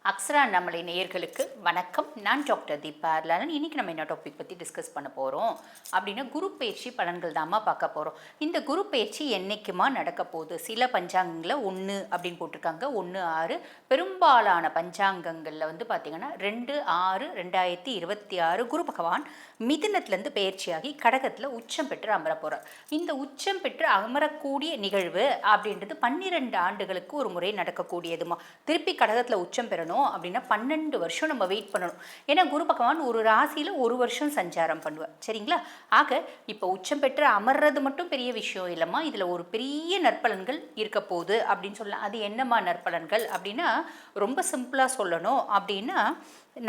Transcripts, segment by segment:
அக்ஸரா நம்மளை நேயர்களுக்கு வணக்கம். நான் டாக்டர் தீபா லாலன். இன்றைக்கி நம்ம என்ன டாபிக் பற்றி டிஸ்கஸ் பண்ண போகிறோம் அப்படின்னா குரு பயிற்சி பலன்கள் தாம்மா பார்க்க போகிறோம். இந்த குரு பயிற்சி என்றைக்குமா நடக்க போகுது? சில பஞ்சாங்கங்களில் 1 அப்படின்னு போட்டிருக்காங்க, 1/6. பெரும்பாலான பஞ்சாங்கங்களில் பார்த்திங்கன்னா 2/6/2026 குரு பகவான் மிதுனத்துலேருந்து பயிற்சியாகி கடகத்தில் உச்சம் பெற்று அமர போகிறார். இந்த உச்சம் பெற்று அமரக்கூடிய நிகழ்வு அப்படின்றது 12 ஆண்டுகளுக்கு ஒரு முறை நடக்கக்கூடியதுமா. திருப்பி கடகத்தில் உச்சம் பெறணும் அப்படின்னா 12 வருஷம் நம்ம வெயிட் பண்ணணும். ஏன்னா குரு பகவான் ஒரு ராசியில் ஒரு வருஷம் சஞ்சாரம் பண்ணுவார், சரிங்களா? ஆக இப்போ உச்சம் பெற்று அமர்றது மட்டும் பெரிய விஷயம் இல்லைம்மா, இதில் ஒரு பெரிய நற்பலன்கள் இருக்க போகுது அப்படின்னு சொல்லலாம். அது என்னம்மா நற்பலன்கள் அப்படின்னா, ரொம்ப சிம்பிளாக சொல்லணும் அப்படின்னா,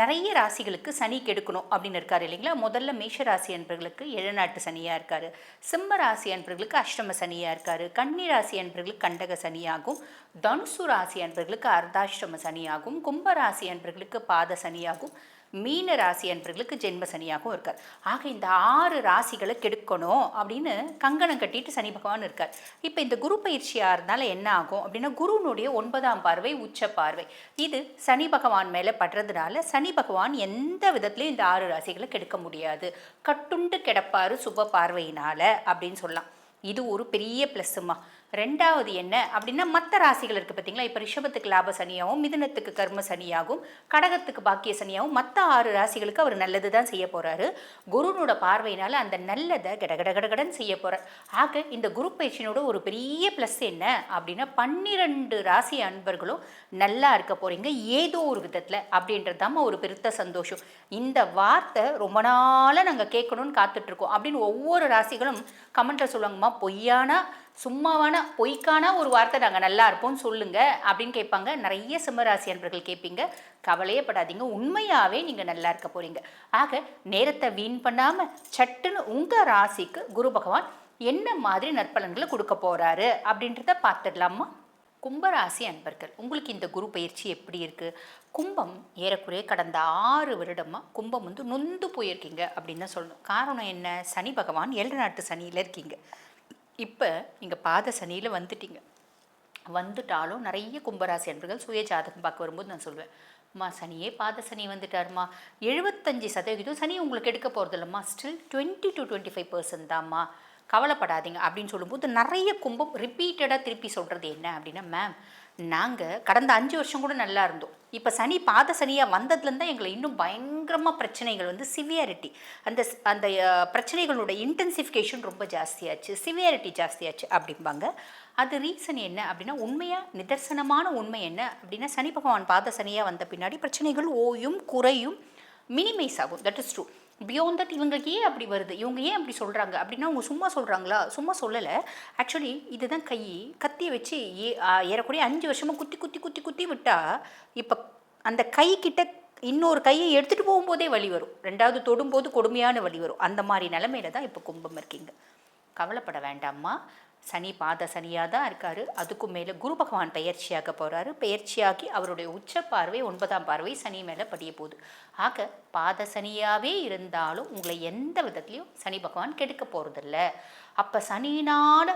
நிறைய ராசிகளுக்கு சனி கெடுக்கணும் அப்படின்னு இருக்காரு இல்லைங்களா. முதல்ல மேஷ ராசி அன்பர்களுக்கு ஏழநாட்டு சனியாக இருக்கார், சிம்ம ராசி அன்பர்களுக்கு அஷ்டம சனியாக இருக்கார், கன்னி ராசி அன்பர்களுக்கு கண்டக சனியாகும், தனுசு ராசி அன்பர்களுக்கு அர்த்தாஷ்டம சனியாகும், கும்ப ராசி அன்பர்களுக்கு பாத சனியாகும், மீன ராசி அன்பர்களுக்கு ஜென்ம சனியாகவும் இருக்கார். ஆக இந்த 6 ராசிகளை கெடுக்கணும் அப்படின்னு கங்கணம் கட்டிட்டு சனி பகவான் இருக்கார். இப்போ இந்த குரு பயிற்சியாக இருந்தாலும் என்ன ஆகும் அப்படின்னா, குருனுடைய 9ஆம் பார்வை உச்ச பார்வை இது சனி பகவான் மேலே படுறதுனால சனி பகவான் எந்த விதத்துலையும் இந்த 6 ராசிகளை கெடுக்க முடியாது. கட்டுண்டு கிடப்பாரு சுப பார்வையினால் அப்படின்னு சொல்லலாம். இது ஒரு பெரிய ப்ளஸ்ஸுமா. ரெண்டாவது என்ன அப்படின்னா, மற்ற ராசிகள் இருக்குது பார்த்தீங்களா. இப்போ ரிஷபத்துக்கு லாப சனியாகவும், மிதுனத்துக்கு கர்ம சனியாகவும், கடகத்துக்கு பாக்கிய சனியாகவும் மற்ற 6 ராசிகளுக்கு அவர் நல்லது தான் செய்ய போகிறாரு. குருனோட பார்வையினால் அந்த நல்லதை கடகடகடகடன் செய்ய போகிறார். ஆக இந்த குரு பயிற்சியினோட ஒரு பெரிய ப்ளஸ் என்ன அப்படின்னா, 12 ராசி அன்பர்களும் நல்லா இருக்க போகிறீங்க ஏதோ ஒரு விதத்தில் அப்படின்றது தான் ஒரு பெருத்த சந்தோஷம். இந்த வார்த்தை ரொம்ப நாளாக நாங்கள் கேட்கணும்னு காத்துட்ருக்கோம் அப்படின்னு ஒவ்வொரு ராசிகளும் கமெண்ட்டில் சொல்லுவாங்கம்மா. பொய்யானா சும்மாவானா பொய்க்கானா ஒரு வார்த்தை நாங்கள் நல்லா இருப்போம்னு சொல்லுங்க அப்படின்னு கேட்பாங்க. நிறைய சிம்மராசி அன்பர்கள் கேட்பீங்க. கவலையே படாதீங்க, உண்மையாகவே நீங்கள் நல்லா இருக்க போகிறீங்க. ஆக நேரத்தை வீண் பண்ணாமல் சட்டுன்னு உங்கள் ராசிக்கு குரு பகவான் என்ன மாதிரி நற்பலன்களை கொடுக்க போகிறாரு அப்படின்றத பார்த்துடலாமா. கும்பராசி அன்பர்கள், உங்களுக்கு இந்த குரு பயிற்சி எப்படி இருக்குது? கும்பம் ஏறக்குறைய கடந்த 6 வருடமாக கும்பம் நொந்து போயிருக்கீங்க அப்படின்னு தான் சொல்லணும். காரணம் என்ன? சனி பகவான் 7 நாட்டு சனியில் இருக்கீங்க. இப்போ நீங்கள் பாத சனியில் வந்துட்டாலும் நிறைய கும்பராசி அன்பர்கள் சுய ஜாதகம் பார்க்க வரும்போது நான் சொல்வேன், அம்மா சனியே பாத சனி வந்துட்டாருமா. 75% சனி உங்களுக்கு எடுக்க போகிறது இல்லைம்மா, ஸ்டில் 20 to 25% தான்மா, கவலைப்படாதீங்க அப்படின்னு சொல்லும்போது நிறைய கும்பம் ரிப்பீட்டடாக திருப்பி சொல்கிறது என்ன அப்படின்னா, மேம் நாங்கள் கடந்த 5 வருஷம் கூட நல்லா இருந்தோம், இப்போ சனி பாத சனியாக வந்ததுலேருந்து தான் எங்களை இன்னும் பயங்கரமாக பிரச்சனைகள் சிவியாரிட்டி அந்த அந்த பிரச்சனைகளோட இன்டென்சிஃபிகேஷன் ரொம்ப ஜாஸ்தியாச்சு, சிவியாரிட்டி ஜாஸ்தியாச்சு அப்படிம்பாங்க. அது ரீசன் என்ன அப்படின்னா, உண்மையாக நிதர்சனமான உண்மை என்ன அப்படின்னா, சனி பகவான் பாத சனியாக வந்த பின்னாடி பிரச்சனைகள் ஓயும் குறையும் மினிமைஸ் ஆகும். That is true. Beyond that இவங்களுக்கு ஏன் அப்படி வருது, இவங்க ஏன் அப்படி சொல்கிறாங்க அப்படின்னா, அவங்க சும்மா சொல்கிறாங்களா? சும்மா சொல்லலை. ஆக்சுவலி இதுதான் கத்தியை வச்சு ஏறக்கூடிய 5 வருஷமாக குத்தி குத்தி குத்தி குத்தி விட்டால் இப்போ அந்த கை கிட்ட இன்னொரு கையை எடுத்துகிட்டு போகும்போதே வலி வரும், ரெண்டாவது தொடும்போது கொடுமையான வலி வரும். அந்த மாதிரி நிலமையில தான் இப்போ கும்பம் இருக்கீங்க. கவலைப்பட வேண்டாம்மா. சனி பாத சனியாக தான் இருக்கார். அதுக்கும் மேலே குரு பகவான் பயிற்சியாக போகிறாரு. பயிற்சியாகி அவருடைய உச்ச பார்வை 9ஆம் பார்வை சனி மேலே படிய போகுது. ஆக பாத சனியாகவே இருந்தாலும் உங்களை எந்த விதத்துலையும் சனி பகவான் கெடுக்க போகிறதில்ல. அப்போ சனியினால்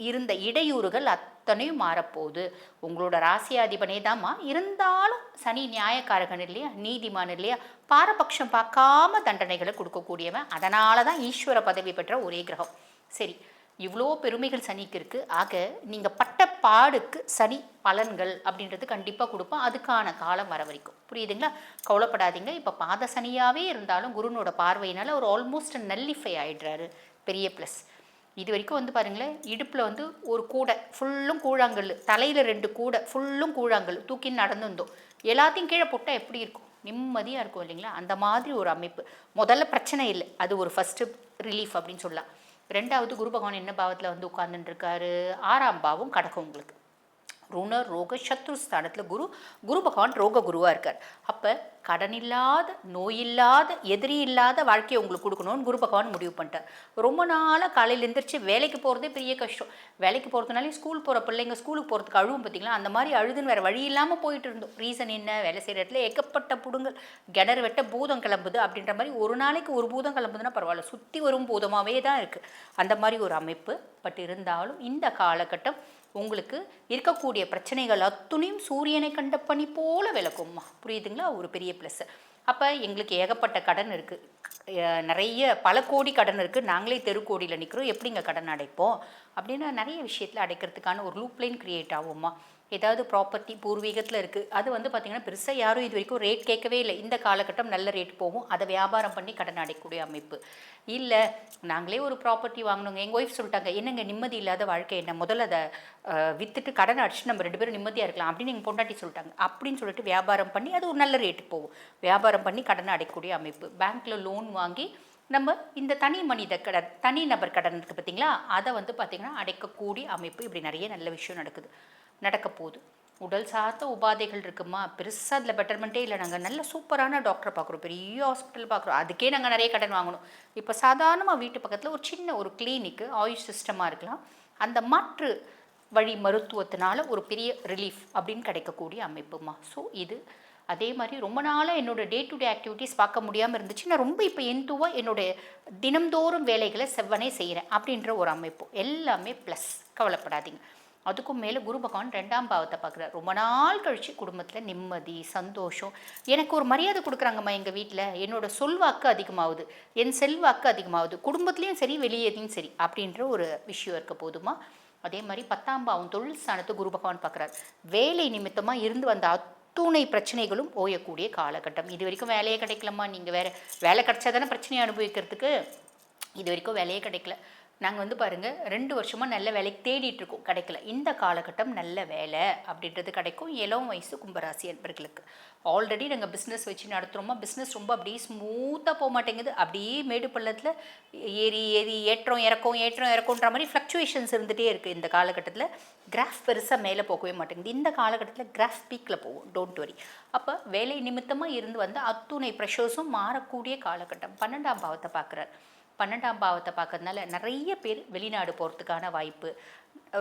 இருந்த இடையூறுகள் அத்தனையும் மாறப்போகுது. உங்களோட ராசியாதிபனே தாம்மா, இருந்தாலும் சனி நியாயக்காரகன் இல்லையா, நீதிமான் இல்லையா, பாரபட்சம் பார்க்காம தண்டனைகளை கொடுக்கக்கூடியவன். அதனால தான் ஈஸ்வர பதவி பெற்ற ஒரே கிரகம். சரி, இவ்வளோ பெருமைகள் சனிக்கு இருக்குது. ஆக நீங்கள் பட்ட பாடுக்கு சனி பலன்கள் அப்படின்றது கண்டிப்பாக கொடுப்போம். அதுக்கான காலம் வர வரைக்கும், புரியுதுங்களா? கவலைப்படாதீங்க. இப்போ பாத சனியாகவே இருந்தாலும் குருனோட பார்வையினால் ஒரு ஆல்மோஸ்ட் நல்லிஃபை ஆகிடுறாரு. பெரிய ப்ளஸ். இது வரைக்கும் பாருங்களேன், இடுப்பில் ஒரு கூடை ஃபுல்லும் கூழாங்கல், தலையில் 2 கூடை ஃபுல்லும் கூழாங்கல் தூக்கின்னு நடந்து வந்தோம். எல்லாத்தையும் கீழே போட்டால் எப்படி இருக்கும்? நிம்மதியாக இருக்கும் இல்லைங்களா? அந்த மாதிரி ஒரு அமைப்பு. முதல்ல பிரச்சனை இல்லை, அது ஒரு ஃபஸ்ட்டு ரிலீஃப் அப்படின்னு சொல்லலாம். ரெண்டாவது, குரு பகவான் என்ன பாவத்தில் உட்கார்ந்துட்டுருக்காரு? 6ஆம் பாவம் கடகம். உங்களுக்கு ருண ரோக சத்ரு ஸ்தானத்தில் குரு பகவான் ரோக குருவாக இருக்கார். அப்போ கடன் இல்லாத, நோயில்லாத, எதிரி இல்லாத வாழ்க்கையை உங்களுக்கு கொடுக்கணும்னு குரு பகவான் முடிவு பண்ணிட்டார். ரொம்ப நாளாக காலையில் எழுந்திரிச்சு வேலைக்கு போகிறதே பெரிய கஷ்டம். வேலைக்கு போகிறதுனாலே ஸ்கூல் போகிற பிள்ளைங்க ஸ்கூலுக்கு போகிறதுக்கு அழுவும் பார்த்தீங்களா, அந்த மாதிரி அழுதுன்னு வேறு வழி இல்லாமல் போயிட்டு இருந்தோம். ரீசன் என்ன? வேலை செய்கிற இடத்துல ஏகப்பட்ட புடுங்கள், கிணறு வெட்ட பூதம் கிளம்புது அப்படின்ற மாதிரி. ஒரு நாளைக்கு ஒரு பூதம் கிளம்புதுன்னா பரவாயில்ல, சுற்றி வரும் பூதமாகவே தான் இருக்குது. அந்த மாதிரி ஒரு அமைப்பு. பட் இருந்தாலும் இந்த காலகட்டம் உங்களுக்கு இருக்கக்கூடிய பிரச்சனைகள் அத்துணையும் சூரியனை கண்ட பனி போல விளக்கும்மா. புரியுதுங்களா? ஒரு பெரிய ப்ளஸ். அப்போ எங்களுக்கு ஏகப்பட்ட கடன் இருக்குது, நிறைய பல கோடி கடன் இருக்குது, நாங்களே தெருக்கோடியில் நிற்கிறோம், எப்படிங்க கடன் அடைப்போம் அப்படின்னா நிறைய விஷயத்தில் அடைக்கிறதுக்கான ஒரு லூப்லைன் க்ரியேட் ஆகும்மா. ஏதாவது ப்ராப்பர்ட்டி பூர்வீகத்தில் இருக்குது, அது வந்து பார்த்திங்கன்னா பெருசாக யாரும் இது வரைக்கும் ரேட் கேட்கவே இல்லை. இந்த காலகட்டம் நல்ல ரேட் போகும், அதை வியாபாரம் பண்ணி கடன் அடைக்கக்கூடிய அமைப்பு. இல்லை நாங்களே ஒரு ப்ராப்பர்ட்டி வாங்கினோங்க, எங்கள் ஒய்ஃப் சொல்லிட்டாங்க, என்னங்க நிம்மதி இல்லாத வாழ்க்கை என்ன, முதல்ல அதை விற்றுட்டு கடன் அடிச்சு நம்ம 2 பேரும் நிம்மதியாக இருக்கலாம் அப்படின்னு எங்கள் பொண்டாட்டி சொல்லிட்டாங்க அப்படின்னு சொல்லிட்டு வியாபாரம் பண்ணி அது ஒரு நல்ல ரேட்டுக்கு போகும். வியாபாரம் பண்ணி கடன் அடைக்கக்கூடிய அமைப்பு. பேங்க்கில் லோன் வாங்கி நம்ம இந்த தனி மனித கடன், தனி நபர் கடன் இருக்குது பார்த்தீங்களா, அதை வந்து பார்த்திங்கன்னா அடைக்கக்கூடிய அமைப்பு. இப்படி நிறைய நல்ல விஷயம் நடக்க போகுது. உடல் சார்ந்த உபாதைகள் இருக்குமா, பெருசாக அதில் பெட்டர்மெண்ட்டே இல்லை. நாங்கள் நல்ல சூப்பரான டாக்டரை பார்க்குறோம், பெரிய ஹாஸ்பிட்டல் பார்க்குறோம், அதுக்கே நாங்கள் நிறைய கடன் வாங்கணும். இப்போ சாதாரணமாக வீட்டு பக்கத்தில் ஒரு சின்ன ஒரு கிளினிக்கு, ஆயுஷ் சிஸ்டமாக இருக்கலாம், அந்த மாற்று வழி மருத்துவத்தினால ஒரு பெரிய ரிலீஃப் அப்படின்னு கிடைக்கக்கூடிய அமைப்புமா. ஸோ இது அதே மாதிரி ரொம்ப நாளாக என்னோடய டே டு டே ஆக்டிவிட்டீஸ் பார்க்க முடியாமல் இருந்துச்சு, நான் ரொம்ப இப்போ எந்துவாக என்னுடைய தினம்தோறும் வேலைகளை செவ்வனே செய்கிறேன் அப்படின்ற ஒரு அமைப்பு. எல்லாமே ப்ளஸ், கவலைப்படாதீங்க. அதுக்கும் மேலே குரு பகவான் 2ஆம் பாவத்தை பார்க்குறாரு. ரொம்ப நாள் கழித்து குடும்பத்தில் நிம்மதி, சந்தோஷம், எனக்கு ஒரு மரியாதை கொடுக்குறாங்கம்மா எங்கள் வீட்டில், என்னோடய சொல்வாக்கு அதிகமாகுது, என் செல்வாக்கு அதிகமாகுது, குடும்பத்துலேயும் சரி வெளியேயும் சரி அப்படின்ற ஒரு விஷயம் இருக்க போதுமா. அதே மாதிரி 10ஆம் பாவம் தொழில் ஸ்தானத்தை குரு பகவான் பார்க்குறாரு. வேலை நிமித்தமாக இருந்து வந்த அத்துணை பிரச்சனைகளும் ஓயக்கூடிய காலகட்டம். இது வரைக்கும் வேலையே கிடைக்கலம்மா, நீங்கள் வேலை கிடைச்சா தானே பிரச்சனையை அனுபவிக்கிறதுக்கு, இது வரைக்கும் வேலையே கிடைக்கல, நாங்கள் வந்து பாருங்கள் 2 வருஷமாக நல்ல வேலைக்கு தேடிட்டுருக்கோம், கிடைக்கல. இந்த காலகட்டம் நல்ல வேலை அப்படின்றது கிடைக்கும். இளம் வயசு கும்பராசி என்பர்களுக்கு ஆல்ரெடி நாங்கள் பிஸ்னஸ் வச்சு நடத்துகிறோமா, பிஸ்னஸ் ரொம்ப அப்படியே ஸ்மூத்தாக போக மாட்டேங்குது, அப்படியே மேடு பள்ளத்தில் ஏறி ஏற்றம் இறக்கம்ன்ற மாதிரி ஃப்ளக்சுவேஷன்ஸ் இருந்துகிட்டே இருக்குது. இந்த காலகட்டத்தில் கிராஃப் பெருசாக மேலே போகவே மாட்டேங்குது. இந்த காலகட்டத்தில் கிராஃப் பீக்கில் போகும், டோன்ட் வரி. அப்போ வேலை நிமித்தமாக இருந்து வந்து அத்துணை ப்ரெஷர்ஸும் மாறக்கூடிய காலகட்டம். 12ஆம் பாவத்தை பார்க்குறார். 12ஆம் பாவத்தை பார்க்கறதுனால நிறைய பேர் வெளிநாடு போகிறதுக்கான வாய்ப்பு,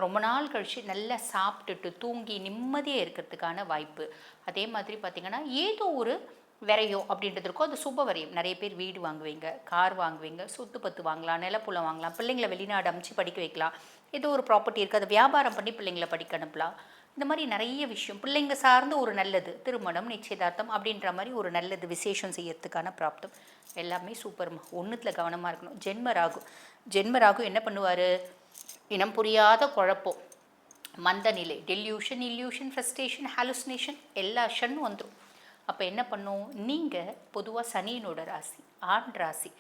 ரொம்ப நாள் கழித்து நல்லா சாப்பிட்டுட்டு தூங்கி நிம்மதியாக இருக்கிறதுக்கான வாய்ப்பு. அதே மாதிரி பார்த்திங்கன்னா ஏதோ ஒரு விரையும் அப்படின்றது இருக்கும், அது சுப வரையும். நிறைய பேர் வீடு வாங்குவீங்க, கார் வாங்குவீங்க, சொத்து பத்து வாங்கலாம், நிலப்புலம் வாங்கலாம், பிள்ளைங்களை வெளிநாடு அமைச்சு படிக்க வைக்கலாம், ஏதோ ஒரு ப்ராப்பர்ட்டி இருக்குது அதை வியாபாரம் பண்ணி பிள்ளைங்களை படிக்க அனுப்பலாம். இந்த மாதிரி நிறைய விஷயம் பிள்ளைங்க சார்ந்து ஒரு நல்லது, திருமணம் நிச்சயதார்த்தம் அப்படின்ற மாதிரி ஒரு நல்லது விசேஷம் செய்யறதுக்கான பிராப்தம் எல்லாமே சூப்பர்மா. ஒன்றுத்தில் கவனமாக இருக்கணும். ஜென்மராகு என்ன பண்ணுவார், இனம் புரியாத குழப்பம், மந்த நிலை, டெல்யூஷன், இல்யூஷன், ஃப்ரஸ்ட்ரேஷன், ஹாலுசினேஷன், எல்லா ஷன்னும் வந்துடும். அப்போ என்ன பண்ணும், நீங்கள் பொதுவாக சனியினோட ராசி, ஆண் ராசி,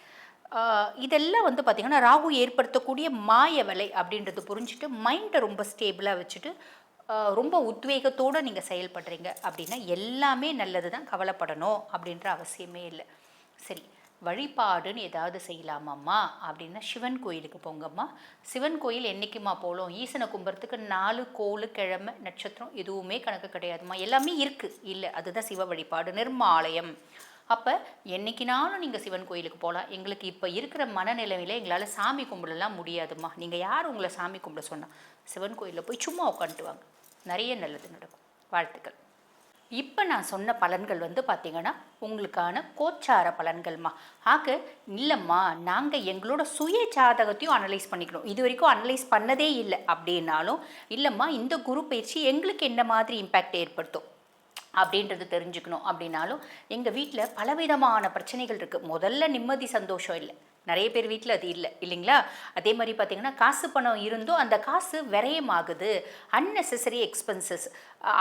இதெல்லாம் வந்து பார்த்திங்கன்னா ராகு ஏற்படுத்தக்கூடிய மாய வலை அப்படின்றது புரிஞ்சுட்டு மைண்டை ரொம்ப ஸ்டேபிளாக வச்சுட்டு ரொம்ப உத்வேகத்தோடு நீங்கள் செயல்படுறீங்க அப்படின்னா எல்லாமே நல்லது தான், கவலைப்படணும் அப்படின்ற அவசியமே இல்லை. சரி, வழிபாடுன்னு ஏதாவது செய்யலாமாம்மா அப்படின்னா சிவன் கோயிலுக்கு போங்கம்மா. சிவன் கோயில் என்றைக்குமா போகலாம், ஈசனை கும்புறதுக்கு 4 கோள் கிழமை நட்சத்திரம் எதுவுமே கணக்கு கிடையாதுமா, எல்லாமே இருக்குது. இல்லை, அதுதான் சிவ வழிபாடு, நிர்மாலயம். அப்போ என்றைக்கினாலும் நீங்கள் சிவன் கோயிலுக்கு போகலாம். எங்களுக்கு இப்போ இருக்கிற மனநிலைமையில் எங்களால் சாமி கும்பிடலாம் முடியாதுமா, நீங்கள் யார் உங்களை சாமி கும்பிட சொன்னால் சிவன் கோயிலில் போய் சும்மா உட்காந்துட்டு வாங்க, நிறைய நல்லது நடக்கும். வாழ்த்துக்கள். இப்போ நான் சொன்ன பலன்கள் வந்து பார்த்திங்கன்னா உங்களுக்கான கோச்சார பலன்கள்மா. ஆக இல்லைம்மா, நாங்கள் எங்களோட சுய ஜாதகத்தையும் அனலைஸ் பண்ணிக்கணும், இது வரைக்கும் அனலைஸ் பண்ணதே இல்லை அப்படின்னாலும், இல்லைம்மா இந்த குரு பயிற்சி எங்களுக்கு என்ன மாதிரி இம்பேக்ட் ஏற்படுத்தும் அப்படின்றது தெரிஞ்சுக்கணும் அப்படின்னாலும், எங்கள் வீட்டில் பலவிதமான பிரச்சனைகள் இருக்குது. முதல்ல நிம்மதி சந்தோஷம் இல்லை, நிறைய பேர் வீட்டில் அது இல்லை இல்லைங்களா. அதே மாதிரி பார்த்திங்கன்னா காசு பணம் இருந்தும் அந்த காசு விரயமாகுது, அன்னெசரி எக்ஸ்பென்சஸ்,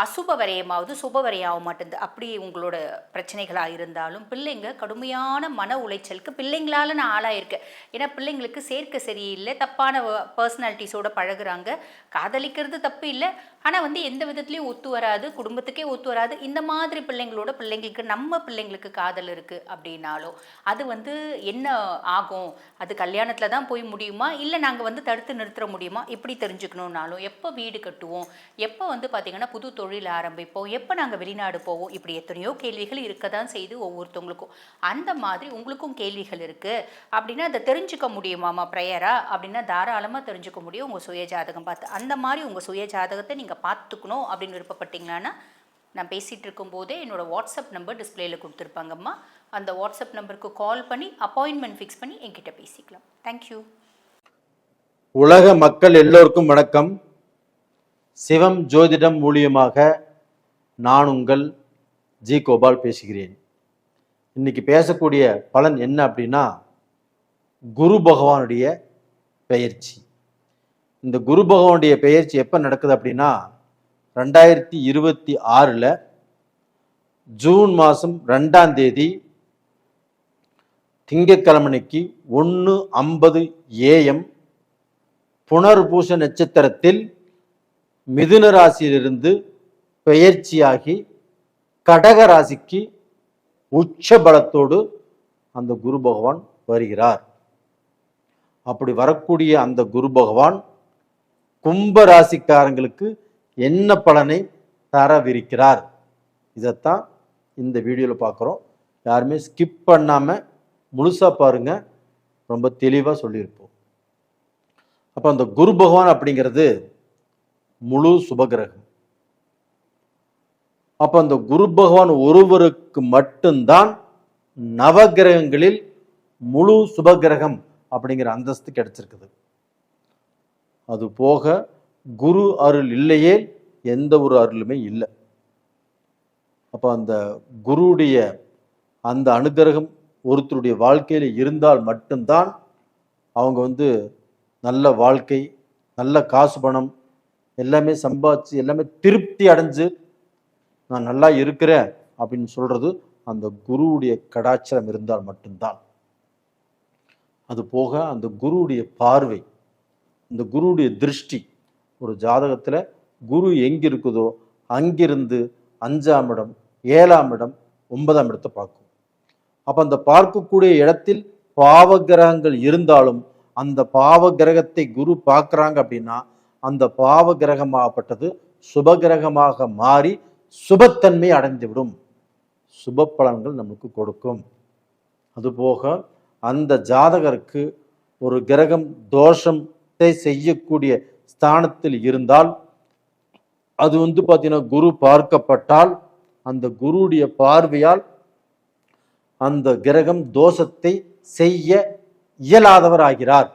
அசுப விரயமாகுது, சுப விரயம் மாட்டேங்குது. அப்படி உங்களோட பிரச்சனைகளாக இருந்தாலும், பிள்ளைங்க கடுமையான மன உளைச்சலுக்கு பிள்ளைங்களால் நான் ஆளாயிருக்கேன். ஏன்னா பிள்ளைங்களுக்கு சேர்க்க சரியில்லை, தப்பான பர்சனாலிட்டிஸோடு பழகுறாங்க. காதலிக்கிறது தப்பு இல்லை, ஆனால் வந்து எந்த விதத்துலையும் ஒத்து வராது, குடும்பத்துக்கே ஒத்து வராது. இந்த மாதிரி பிள்ளைங்களுக்கு நம்ம பிள்ளைங்களுக்கு காதல் இருக்குது அப்படின்னாலும் அது வந்து என்ன ஆகும், அது கல்யாணத்தில் தான் போய் முடியுமா, இல்லை நாங்கள் வந்து தடுத்து நிறுத்த முடியுமா, இப்படி தெரிஞ்சுக்கணுன்னாலும், எப்போ வீடு கட்டுவோம், எப்போ வந்து பார்த்திங்கன்னா புது தொழில் ஆரம்பிப்போம், எப்போ நாங்கள் வெளிநாடு போவோம், இப்படி எத்தனையோ கேள்விகள் இருக்க தான் செய்து ஒவ்வொருத்தவங்களுக்கும். அந்த மாதிரி உங்களுக்கும் கேள்விகள் இருக்குது அப்படின்னா அதை தெரிஞ்சுக்க முடியுமாம்மா ப்ரேயரா அப்படின்னா தாராளமாக தெரிஞ்சுக்க முடியும் உங்கள் சுய ஜாதகம் பார்த்து. அந்த மாதிரி உங்கள் சுய ஜாதகத்தை நீங்கள் பார்த்துக்கணும் அப்படின்னு விருப்பப்பட்டீங்களான்னா, நான் பேசிகிட்டு இருக்கும்போதே என்னோடய வாட்ஸ்அப் நம்பர் டிஸ்பிளேயில் கொடுத்துருப்பாங்கம்மா, அந்த வாட்ஸ்அப் நம்பருக்கு கால் பண்ணி அப்பாயின்மெண்ட் ஃபிக்ஸ் பண்ணி என்கிட்ட பேசிக்கலாம். தேங்க்யூ. உலக மக்கள் எல்லோருக்கும் வணக்கம். சிவம் ஜோதிடம் மூலியமாக நான் உங்கள் ஜி கோபால் பேசுகிறேன். இன்னைக்கு பேசக்கூடிய பலன் என்ன அப்படின்னா, குரு பகவானுடைய பெயர்ச்சி. இந்த குரு பகவானுடைய பெயர்ச்சி எப்போ நடக்குது அப்படின்னா 2026 ஜூன் மாதம் 2ஆம் தேதி திங்கட்கிழமைக்கு 1:50 AM புனர்பூச நட்சத்திரத்தில் மிதுன ராசியிலிருந்து பெயர்ச்சியாகி கடக ராசிக்கு உச்ச பலத்தோடு அந்த குரு பகவான் வருகிறார். அப்படி வரக்கூடிய அந்த குரு பகவான் கும்ப ராசிக்காரங்களுக்கு என்ன பலனை தரவிருக்கிறார், இதைத்தான் இந்த வீடியோவில் பார்க்குறோம். யாருமே ஸ்கிப் பண்ணாமல் முழுசாக பாருங்க, ரொம்ப தெளிவாக சொல்லியிருப்போம். அப்போ அந்த குரு பகவான் அப்படிங்கிறது முழு சுபகிரகம். அப்போ அந்த குரு பகவான் ஒருவருக்கு மட்டும்தான் நவகிரகங்களில் முழு சுபகிரகம் அப்படிங்கிற அந்தஸ்து கிடைச்சிருக்குது. அது போக குரு அருள் இல்லையே எந்த ஒரு அருளுமே இல்லை. அப்போ அந்த குருவுடைய அந்த அனுகிரகம் ஒருத்தருடைய வாழ்க்கையில் இருந்தால் மட்டும்தான் அவங்க நல்ல வாழ்க்கை, நல்ல காசு பணம் எல்லாமே சம்பாதிச்சு எல்லாமே திருப்தி அடைஞ்சு நான் நல்லா இருக்கிறேன் அப்படின்னு சொல்றது அந்த குருவுடைய கடாட்சரம் இருந்தால் மட்டும்தான். அது போக அந்த குருவுடைய பார்வை, இந்த குருவுடைய திருஷ்டி, ஒரு ஜாதகத்தில் குரு எங்கே இருக்குதோ அங்கிருந்து 5ஆம் இடம், 7ஆம் இடம், 9ஆம் இடத்தை பார்க்கும். அப்போ அந்த பார்க்கக்கூடிய இடத்தில் பாவ கிரகங்கள் இருந்தாலும் அந்த பாவ கிரகத்தை குரு பார்க்குறாங்க அப்படின்னா அந்த பாவ கிரகமாகப்பட்டது சுபகிரகமாக மாறி சுபத்தன்மை அடைந்துவிடும், சுப பலன்கள் நமக்கு கொடுக்கும். அதுபோக அந்த ஜாதகருக்கு ஒரு கிரகம் தோஷத்தை செய்யக்கூடிய ஸ்தானத்தில் இருந்தால் அது பார்த்தீங்கன்னா குரு பார்க்கப்பட்டால் அந்த குருவுடைய பார்வையால் அந்த கிரகம் தோஷத்தை செய்ய இயலாதவர் ஆகிறார்.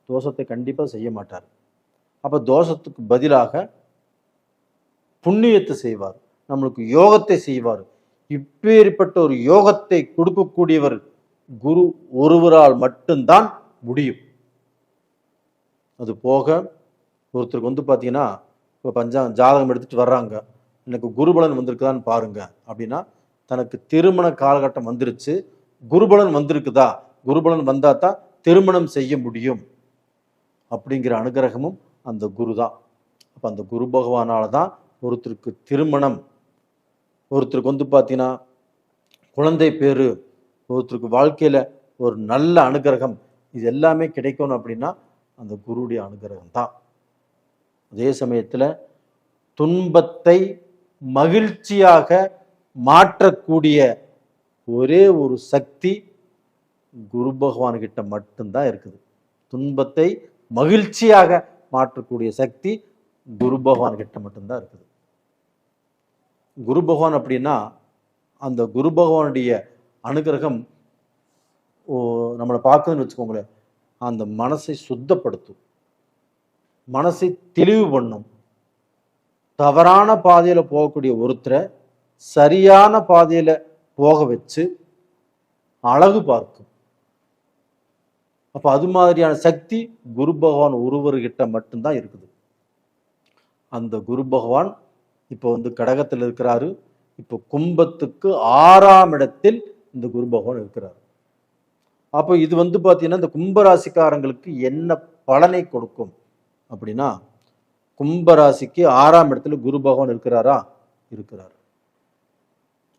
தோஷத்தை கண்டிப்பாக செய்ய மாட்டார். அப்போ தோஷத்துக்கு பதிலாக புண்ணியத்தை செய்வார், நம்மளுக்கு யோகத்தை செய்வார். இப்பேற்பட்ட ஒரு யோகத்தை கொடுக்கக்கூடியவர் குரு ஒருவரால் மட்டும்தான் முடியும். அது போக ஒருத்தருக்கு பார்த்தீங்கன்னா இப்போ ஜாதகம் எடுத்துட்டு வர்றாங்க, எனக்கு குருபலன் வந்திருக்குதான்னு பாருங்க அப்படின்னா தனக்கு திருமண காலகட்டம் வந்துருச்சு, குருபலன் வந்திருக்குதா, குருபலன் வந்தா தான் திருமணம் செய்ய முடியும் அப்படிங்கிற அனுகிரகமும் அந்த குரு தான். அப்போ அந்த குரு பகவானால தான் ஒருத்தருக்கு திருமணம், ஒருத்தருக்கு பார்த்தீங்கன்னா குழந்தை பேரு, ஒருத்தருக்கு வாழ்க்கையில் ஒரு நல்ல அனுகிரகம், இது எல்லாமே கிடைக்கணும் அப்படின்னா அந்த குருவுடைய அனுகிரகம் தான். அதே சமயத்தில் துன்பத்தை மகிழ்ச்சியாக மாற்றக்கூடிய ஒரே ஒரு சக்தி குரு பகவான்கிட்ட மட்டும்தான் இருக்குது. துன்பத்தை மகிழ்ச்சியாக மாற்றக்கூடிய சக்தி குரு பகவான்கிட்ட மட்டும்தான் இருக்குது. குரு பகவான் அப்படின்னா அந்த குரு பகவானுடைய அனுகிரகம் நம்மளை பார்க்குதுன்னு வச்சுக்கோங்களேன், அந்த மனசை சுத்தப்படுத்தும், மனசை தெளிவு பண்ணும். தவறான பாதையில் போகக்கூடிய ஒருத்தரை சரியான பாதையில் போக வச்சு அழகு பார்க்கும். அப்போ அது மாதிரியான சக்தி குரு பகவான் ஒருவர்கிட்ட மட்டும்தான் இருக்குது. அந்த குரு பகவான் இப்போ கடகத்தில் இருக்கிறாரு. இப்போ கும்பத்துக்கு 6ஆம் இடத்தில் இந்த குரு பகவான் இருக்கிறார். அப்போ இது பார்த்தீங்கன்னா இந்த கும்பராசிக்காரங்களுக்கு என்ன பலனை கொடுக்கும் அப்படின்னா, கும்பராசிக்கு 6ஆம் இடத்துல குரு பகவான் இருக்கிறாரா? இருக்கிறார்.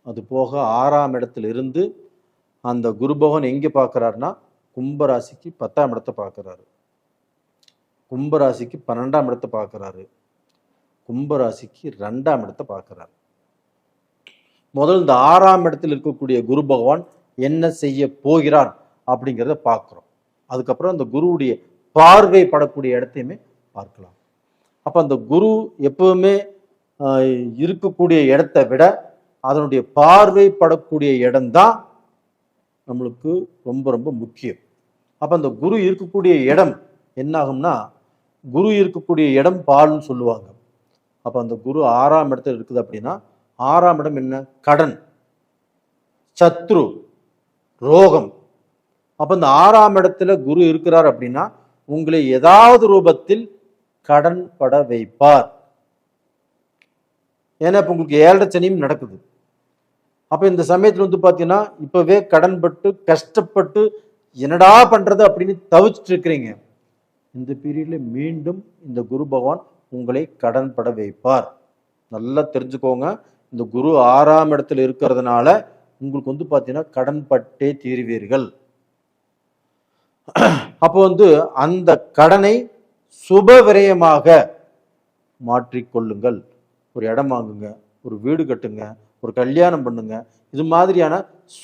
அது போக 6ஆம் இடத்துல இருந்து அந்த குரு பகவான் எங்கே பார்க்குறாருன்னா கும்பராசிக்கு 10ஆம் இடத்தை பார்க்குறாரு, கும்பராசிக்கு 12ஆம் இடத்தை பார்க்குறாரு, கும்பராசிக்கு 2ஆம் இடத்தை பார்க்குறாரு. முதல் இந்த 6ஆம் இடத்தில் இருக்கக்கூடிய குரு பகவான் என்ன செய்ய போகிறார் அப்படிங்கிறத பார்க்குறோம். அதுக்கப்புறம் அந்த குருவுடைய பார்வை படக்கூடிய இடத்தையுமே பார்க்கலாம். அப்போ அந்த குரு எப்பவுமே இருக்கக்கூடிய இடத்தை விட அதனுடைய பார்வை படக்கூடிய இடம்தான் நம்மளுக்கு ரொம்ப ரொம்ப முக்கியம். அப்போ அந்த குரு இருக்கக்கூடிய இடம் என்ன ஆகும்னா, குரு இருக்கக்கூடிய இடம் பால்னு சொல்லுவாங்க. அப்போ அந்த குரு 6ஆம் இடத்துல இருக்குது அப்படின்னா 6ஆம் இடம் என்ன? கடன், சத்ரு, ரோகம். அப்போ இந்த 6ஆம் இடத்துல குரு இருக்கிறார் அப்படின்னா உங்களை ஏதாவது ரூபத்தில் கடன் பட வைப்பார். ஏன்னா இப்போ உங்களுக்கு 7 சனியும் நடக்குது. அப்போ இந்த சமயத்தில் வந்து பார்த்தீங்கன்னா இப்போவே கடன்பட்டு கஷ்டப்பட்டு என்னடா பண்ணுறது அப்படின்னு தவிச்சிட்டு இருக்கிறீங்க. இந்த பீரியடில் மீண்டும் இந்த குரு பகவான் உங்களை கடன் பட வைப்பார். நல்லா தெரிஞ்சுக்கோங்க. இந்த குரு 6ஆம் இடத்துல இருக்கிறதுனால உங்களுக்கு வந்து பார்த்தீங்கன்னா கடன் பட்டே தீருவீர்கள். அப்போ வந்து அந்த கடனை சுப விரயமாக மாற்றிக்கொள்ளுங்கள். ஒரு இடம் வாங்குங்க, ஒரு வீடு கட்டுங்க, ஒரு கல்யாணம் பண்ணுங்க. இது மாதிரியான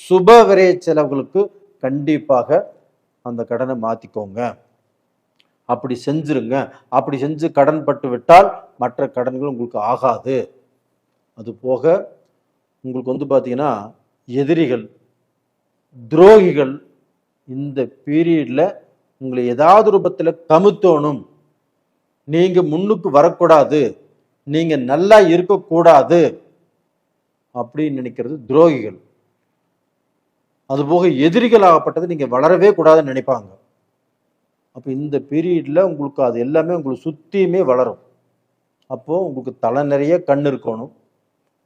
சுப விரய செலவுகளுக்கு கண்டிப்பாக அந்த கடனை மாற்றிக்கோங்க. அப்படி செஞ்சிருங்க. அப்படி செஞ்சு கடன் பட்டு விட்டால் மற்ற கடன்கள் உங்களுக்கு ஆகாது. அது போக உங்களுக்கு வந்து பார்த்தீங்கன்னா எதிரிகள், துரோகிகள் இந்த பீரியட்ல உங்களை ஏதாவது ரூபத்தில் கமுத்தோணும். நீங்க முன்னுக்கு வரக்கூடாது, நீங்க நல்லா இருக்கக்கூடாது அப்படின்னு நினைக்கிறது துரோகிகள். அதுபோக எதிரிகள் ஆகப்பட்டது நீங்க வளரவே கூடாதுன்னு நினைப்பாங்க. அப்போ இந்த பீரியட்ல உங்களுக்கு அது எல்லாமே உங்களுக்கு சுத்தியுமே வளரும். அப்போ உங்களுக்கு தலை நிறைய கண் இருக்கணும்,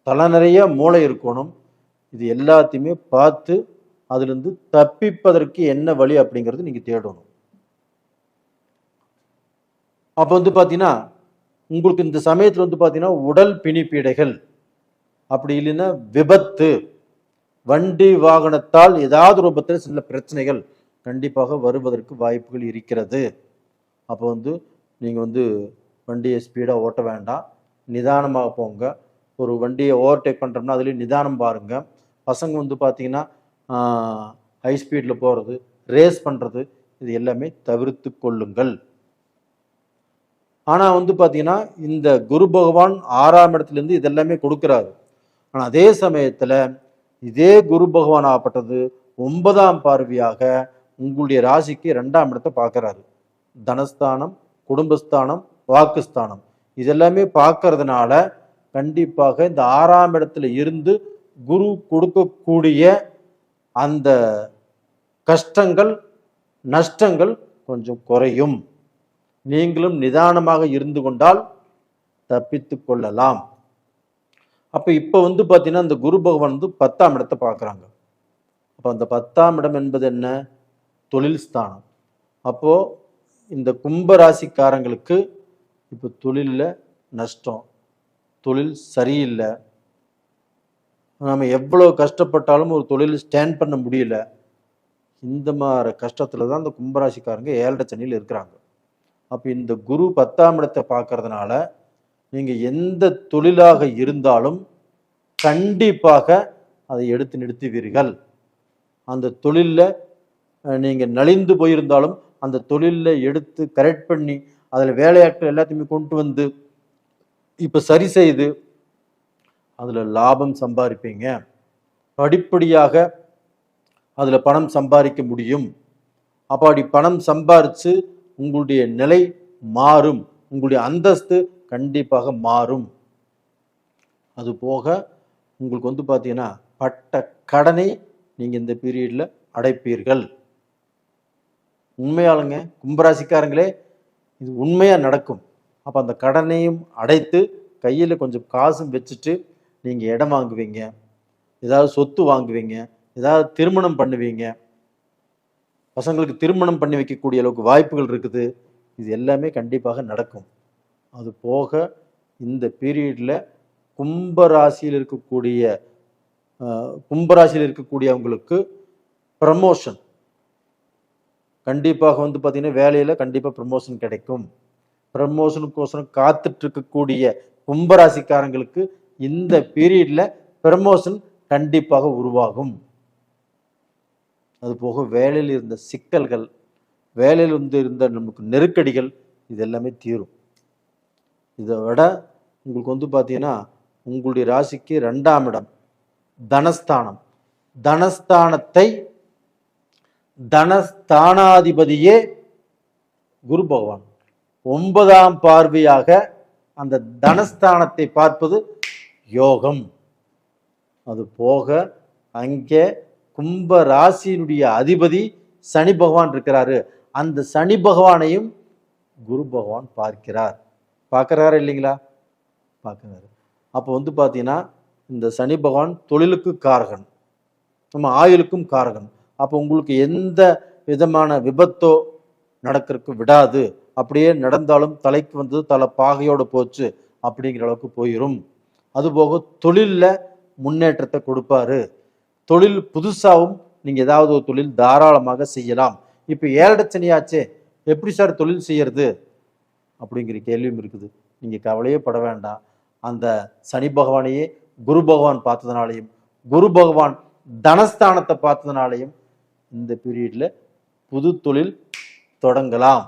தலை நிறைய மூளை இருக்கணும். இது எல்லாத்தையுமே பார்த்து அதிலிருந்து தப்பிப்பதற்கு என்ன வழி அப்படிங்கிறது நீங்க தேடணும். அப்போ வந்து பார்த்தீங்கன்னா உங்களுக்கு இந்த சமயத்தில் வந்து பார்த்தீங்கன்னா உடல் பிணிப்பீடைகள், அப்படி இல்லைன்னா விபத்து, வண்டி வாகனத்தால் ஏதாவது ரூபத்தில் சில பிரச்சனைகள் கண்டிப்பாக வருவதற்கு வாய்ப்புகள் இருக்கிறது. அப்போ வந்து நீங்கள் வந்து வண்டியை ஸ்பீடாக ஓட்ட வேண்டாம், நிதானமாக போங்க. ஒரு வண்டியை ஓவர்டேக் பண்ணுறோம்னா அதுலேயும் நிதானம் பாருங்கள். பசங்க வந்து பார்த்தீங்கன்னா ஹை ஸ்பீடில் போகிறது, ரேஸ் பண்ணுறது, இது எல்லாமே தவிர்த்து கொள்ளுங்கள். ஆனால் வந்து பார்த்தீங்கன்னா இந்த குரு பகவான் 6ஆம் இடத்துலேருந்து இதெல்லாமே கொடுக்குறாரு. ஆனால் அதே சமயத்தில் இதே குரு பகவான் ஆகப்பட்டது 9ஆம் பார்வையாக உங்களுடைய ராசிக்கு 2ஆம் இடத்தை பார்க்குறாரு. தனஸ்தானம், குடும்பஸ்தானம், வாக்குஸ்தானம் இதெல்லாமே பார்க்கறதுனால கண்டிப்பாக இந்த 6ஆம் இடத்துல இருந்து குரு கொடுக்கக்கூடிய அந்த கஷ்டங்கள், நஷ்டங்கள் கொஞ்சம் குறையும். நீங்களும் நிதானமாக இருந்து கொண்டால் தப்பித்து கொள்ளலாம். அப்போ இப்போ வந்து பார்த்தீங்கன்னா இந்த குரு பகவான் வந்து 10ஆம் இடத்தை பார்க்குறாங்க. அப்போ அந்த 10ஆம் இடம் என்பது என்ன? தொழில் ஸ்தானம். அப்போது இந்த கும்பராசிக்காரங்களுக்கு இப்போ தொழிலில் நஷ்டம், தொழில் சரியில்லை, நம்ம எவ்வளோ கஷ்டப்பட்டாலும் ஒரு தொழில் ஸ்டாண்ட் பண்ண முடியல. இந்த மாதிரி கஷ்டத்தில் தான் இந்த கும்பராசிக்காரங்க 7 சனியில் இருக்கிறாங்க. அப்போ இந்த குரு 10ஆம் இடத்தை பார்க்கறதுனால நீங்கள் எந்த தொழிலாக இருந்தாலும் கண்டிப்பாக அதை எடுத்து நிறுத்துவீர்கள். அந்த தொழிலில் நீங்கள் நலிந்து போயிருந்தாலும் அந்த தொழிலில் எடுத்து கரெக்ட் பண்ணி அதில் வேலையாட்கள் எல்லாத்தையுமே கொண்டு வந்து இப்போ சரி செய்து அதில் லாபம் சம்பாதிப்பீங்க. படிப்படியாக அதில் பணம் சம்பாதிக்க முடியும். அப்போ அப்படி பணம் சம்பாரித்து உங்களுடைய நிலை மாறும், உங்களுடைய அந்தஸ்து கண்டிப்பாக மாறும். அது போக உங்களுக்கு வந்து பார்த்தீங்கன்னா பட்ட கடனை நீங்கள் இந்த பீரியடில் அடைப்பீர்கள். உண்மையாளுங்க கும்பராசிக்காரங்களே, இது உண்மையாக நடக்கும். அப்போ அந்த கடனையும் அடைத்து கையில் கொஞ்சம் காசும் வச்சுட்டு நீங்கள் இடம் வாங்குவீங்க, ஏதாவது சொத்து வாங்குவீங்க, ஏதாவது திருமணம் பண்ணுவீங்க. பசங்களுக்கு திருமணம் பண்ணி வைக்கக்கூடிய அளவுக்கு வாய்ப்புகள் இருக்குது. இது எல்லாமே கண்டிப்பாக நடக்கும். அது போக இந்த பீரியடில் கும்பராசியில் இருக்கக்கூடியவங்களுக்கு ப்ரமோஷன் கண்டிப்பாக வந்து பார்த்தீங்கன்னா வேலையில் கண்டிப்பாக ப்ரமோஷன் கிடைக்கும். ப்ரமோஷனுக்கோசரம் காத்துட்டு இருக்கக்கூடிய கும்பராசிக்காரங்களுக்கு இந்த பீரியடில் ப்ரமோஷன் கண்டிப்பாக உருவாகும். அது போக வேலையில் இருந்த சிக்கல்கள், வேலையில் இருந்த நமக்கு நெருக்கடிகள் இது எல்லாமே தீரும். இதை விட உங்களுக்கு வந்து பார்த்தீங்கன்னா உங்களுடைய ராசிக்கு 2ஆம் இடம் தனஸ்தானம். தனஸ்தானத்தை தனஸ்தானாதிபதியே குரு பகவான் 9ஆம் பார்வையாக அந்த தனஸ்தானத்தை பார்ப்பது யோகம். அது போக அங்கே கும்ப ராசியினுடைய அதிபதி சனி பகவான் இருக்கிறாரு. அந்த சனி பகவானையும் குரு பகவான் பார்க்கிறாரு இல்லைங்களா? பார்க்கிறாரு. அப்போ பார்த்தீங்கன்னா இந்த சனி பகவான் தொழிலுக்கு காரகன், நம்ம ஆயுளுக்கும் காரகன். அப்போ உங்களுக்கு எந்த விதமான விபத்தோ நடக்கிறதுக்கு விடாது. அப்படியே நடந்தாலும் தலைக்கு வந்தது தலை பாகையோடு போச்சு அப்படிங்கிற அளவுக்கு போயிடும். அதுபோக தொழிலில் முன்னேற்றத்தை கொடுப்பாரு. தொழில் புதுசாகவும் நீங்கள் ஏதாவது ஒரு தொழில் தாராளமாக செய்யலாம். இப்போ 7 சனியாச்சே, எப்படி சார் தொழில் செய்யறது அப்படிங்கிற கேள்வியும் இருக்குது. நீங்கள் கவலையே பட வேண்டாம். அந்த சனி பகவானையே குரு பகவான் பார்த்ததுனாலையும் குரு பகவான் தனஸ்தானத்தை பார்த்ததுனாலையும் இந்த பீரியட்ல புது தொழில் தொடங்கலாம்.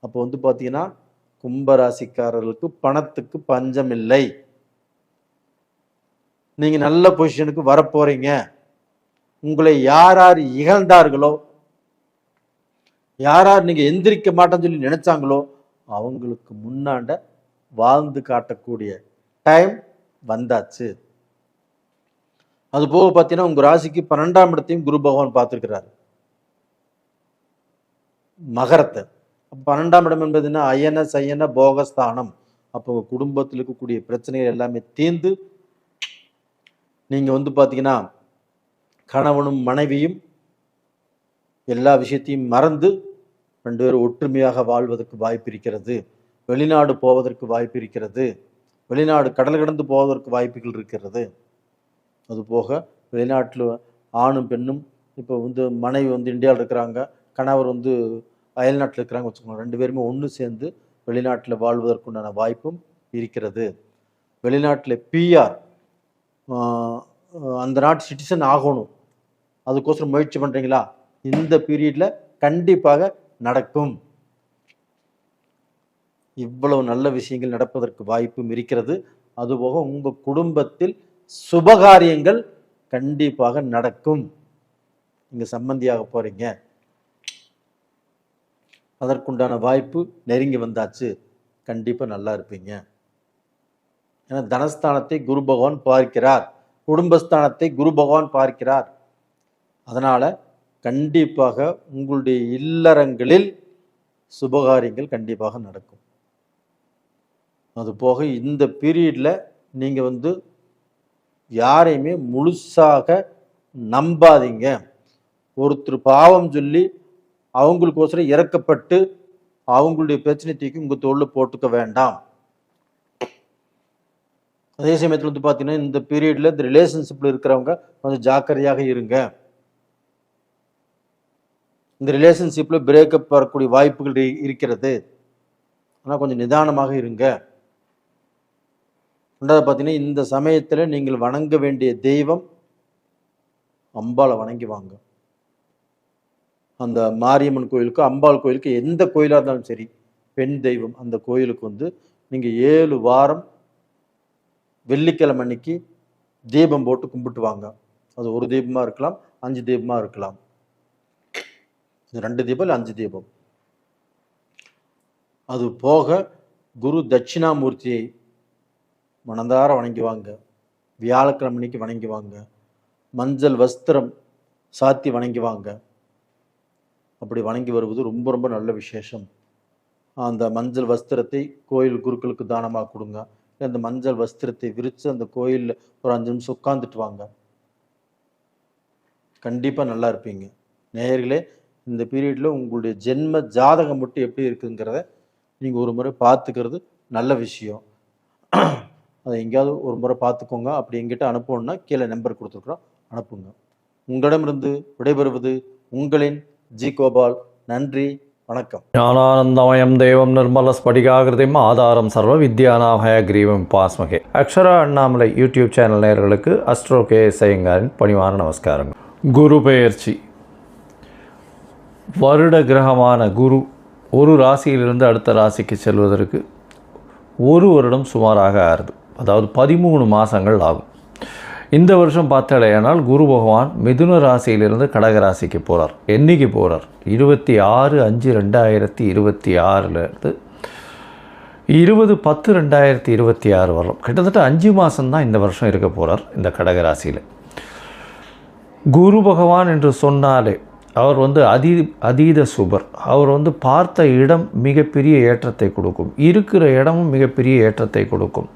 அப்போ பார்த்தீங்கன்னா கும்பராசிக்காரர்களுக்கு பணத்துக்கு பஞ்சம் இல்லை. நீங்க நல்ல பொசிஷனுக்கு வரப்போறீங்க. உங்களை யார் யார் இகழ்ந்தார்களோ, யார் யார் நீங்க எந்திரிக்க மாட்டேன்னு சொல்லி நினைச்சாங்களோ அவங்களுக்கு முன்னாண்ட வாழ்ந்து காட்டக்கூடிய டைம் வந்தாச்சு. அது போக பார்த்தீங்கன்னா உங்க ராசிக்கு 12ஆம் இடத்தையும் குரு பகவான் பார்த்துருக்கிறாரு, மகரத்தை. 12ஆம் இடம் என்பதுன்னா அயன சயன போகஸ்தானம். அப்போ குடும்பத்தில் இருக்கக்கூடிய பிரச்சனைகள் எல்லாமே தீர்ந்து நீங்கள் பார்த்தீங்கன்னா கணவனும் மனைவியும் எல்லா விஷயத்தையும் மறந்து 2 பேரும் ஒற்றுமையாக வாழ்வதற்கு வாய்ப்பு இருக்கிறது. வெளிநாடு போவதற்கு வாய்ப்பு இருக்கிறது. வெளிநாடு கடல் கடந்து போவதற்கு வாய்ப்புகள் இருக்கிறது. அதுபோக வெளிநாட்டில் ஆணும் பெண்ணும் இப்போ மனைவி இந்தியாவில் இருக்கிறாங்க, கணவர் அயல்நாட்டில் இருக்கிறாங்க வச்சுக்கோங்க. 2 பேருமே ஒன்று சேர்ந்து வெளிநாட்டில் வாழ்வதற்குண்டான வாய்ப்பும் இருக்கிறது. வெளிநாட்டில் பிஆர், அந்த நாட்டு சிட்டிசன் ஆகணும், அதுக்கோசரம் முயற்சி பண்ணுறீங்களா? இந்த பீரியடில் கண்டிப்பாக நடக்கும். இவ்வளவு நல்ல விஷயங்கள் நடப்பதற்கு வாய்ப்பும் இருக்கிறது. அதுபோக உங்கள் குடும்பத்தில் சுபகாரியங்கள் கண்டிப்பாக நடக்கும். நீங்கள் சம்பந்தியாக போகிறீங்க, அதற்குண்டான வாய்ப்பு நெருங்கி வந்தாச்சு. கண்டிப்பாக நல்லா இருப்பீங்க. ஏன்னா தனஸ்தானத்தை குரு பகவான் பார்க்கிறார், குடும்பஸ்தானத்தை குரு பகவான் பார்க்கிறார். அதனால் கண்டிப்பாக உங்களுடைய இல்லறங்களில் சுபகாரியங்கள் கண்டிப்பாக நடக்கும். அதுபோக இந்த பீரியடில் நீங்கள் யாரையுமே முழுசாக நம்பாதீங்க. ஒருத்தர் பாவம் சொல்லி அவங்களுக்கோசரம் இறக்கப்பட்டு அவங்களுடைய பிரச்சனை தூக்கி உங்கள் தோளில் போட்டுக்க வேண்டாம். அதே சமயத்தில் பார்த்தீங்கன்னா இந்த பீரியடில் இந்த ரிலேஷன்ஷிப்பில் இருக்கிறவங்க கொஞ்சம் ஜாக்கிரதையாக இருங்க. இந்த ரிலேஷன்ஷிப்பில் பிரேக்கப் வரக்கூடிய வாய்ப்புகள் இருக்கிறது. ஆனால் கொஞ்சம் நிதானமாக இருங்க. ரெண்டாவது பார்த்தீங்கன்னா இந்த சமயத்தில் நீங்கள் வணங்க வேண்டிய தெய்வம் அம்பாளை வணங்கி வாங்க. அந்த மாரியம்மன் கோயிலுக்கு, அம்பாள் கோயிலுக்கு, எந்த கோயிலாக இருந்தாலும் சரி, பெண் தெய்வம் அந்த கோயிலுக்கு நீங்கள் 7 வாரம் வெள்ளிக்கிழமை அன்னைக்கு தீபம் போட்டு கும்பிட்டு வாங்க. அது 1 தீபமாக இருக்கலாம், 5 தீபமாக இருக்கலாம். 2 தீபம் இல்லை 5 தீபம். அது போக குரு தட்சிணாமூர்த்தியை மனதார வணங்கி வாங்க. வியாழக்கிழமை அன்னைக்கு வணங்கி வாங்க. மஞ்சள் வஸ்திரம் சாத்தி வணங்கி வாங்க. அப்படி வணங்கி வருவது ரொம்ப ரொம்ப நல்ல விசேஷம். அந்த மஞ்சள் வஸ்திரத்தை கோயில் குருக்களுக்கு தானமாக கொடுங்க. அந்த மஞ்சள் வஸ்திரத்தை விரித்து அந்த கோயிலில் ஒரு 5 நிமிஷம் உட்காந்துட்டு வாங்க. கண்டிப்பாக நல்லா இருப்பீங்க. நேயர்களே, இந்த பீரியடில் உங்களுடைய ஜென்ம ஜாதகம் மட்டும் எப்படி இருக்குங்கிறத நீங்கள் ஒரு முறை பார்த்துக்கிறது நல்ல விஷயம். அதை எங்கேயாவது ஒரு முறை பார்த்துக்கோங்க. அப்படி எங்கிட்ட அனுப்பணும்னா கீழே நம்பர் கொடுத்துருக்குறோம், அனுப்புங்க. உங்களிடமிருந்து விடைபெறுவது உங்களின் ஜி கோபால். நன்றி, வணக்கம். ஞானானந்தமயம் தேவம் நிர்மல ஸ்படிகாகிருதிம் ஆதாரம் சர்வ வித்யானாமய கிரீவம் பாஸ்மகே. அக்ஷரா அண்ணாமலை யூடியூப் சேனல் நேயர்களுக்கு அஸ்ட்ரோ கே ஐயங்காரின் பணிவான நமஸ்காரங்கள். குரு பெயர்ச்சி. வருட கிரகமான குரு ஒரு ராசியிலிருந்து அடுத்த ராசிக்கு செல்வதற்கு 1 வருடம் சுமாராக ஆறுது. அதாவது 13 மாதங்கள் ஆகும். இந்த வருஷம் பார்த்தாலேயானால் குரு பகவான் மிதுன ராசியிலிருந்து கடக ராசிக்கு போகிறார். என்னைக்கு போகிறார்? 26/5/2026 20/10/2026 வரலாம். கிட்டத்தட்ட 5 மாதம்தான் இந்த வருஷம் இருக்க போகிறார் இந்த கடகராசியில். குரு பகவான் என்று சொன்னாலே அவர் வந்து அதீத சுபர். அவர் வந்து பார்த்த இடம் மிகப்பெரிய ஏற்றத்தை கொடுக்கும், இருக்கிற இடமும் மிகப்பெரிய ஏற்றத்தை கொடுக்கும்.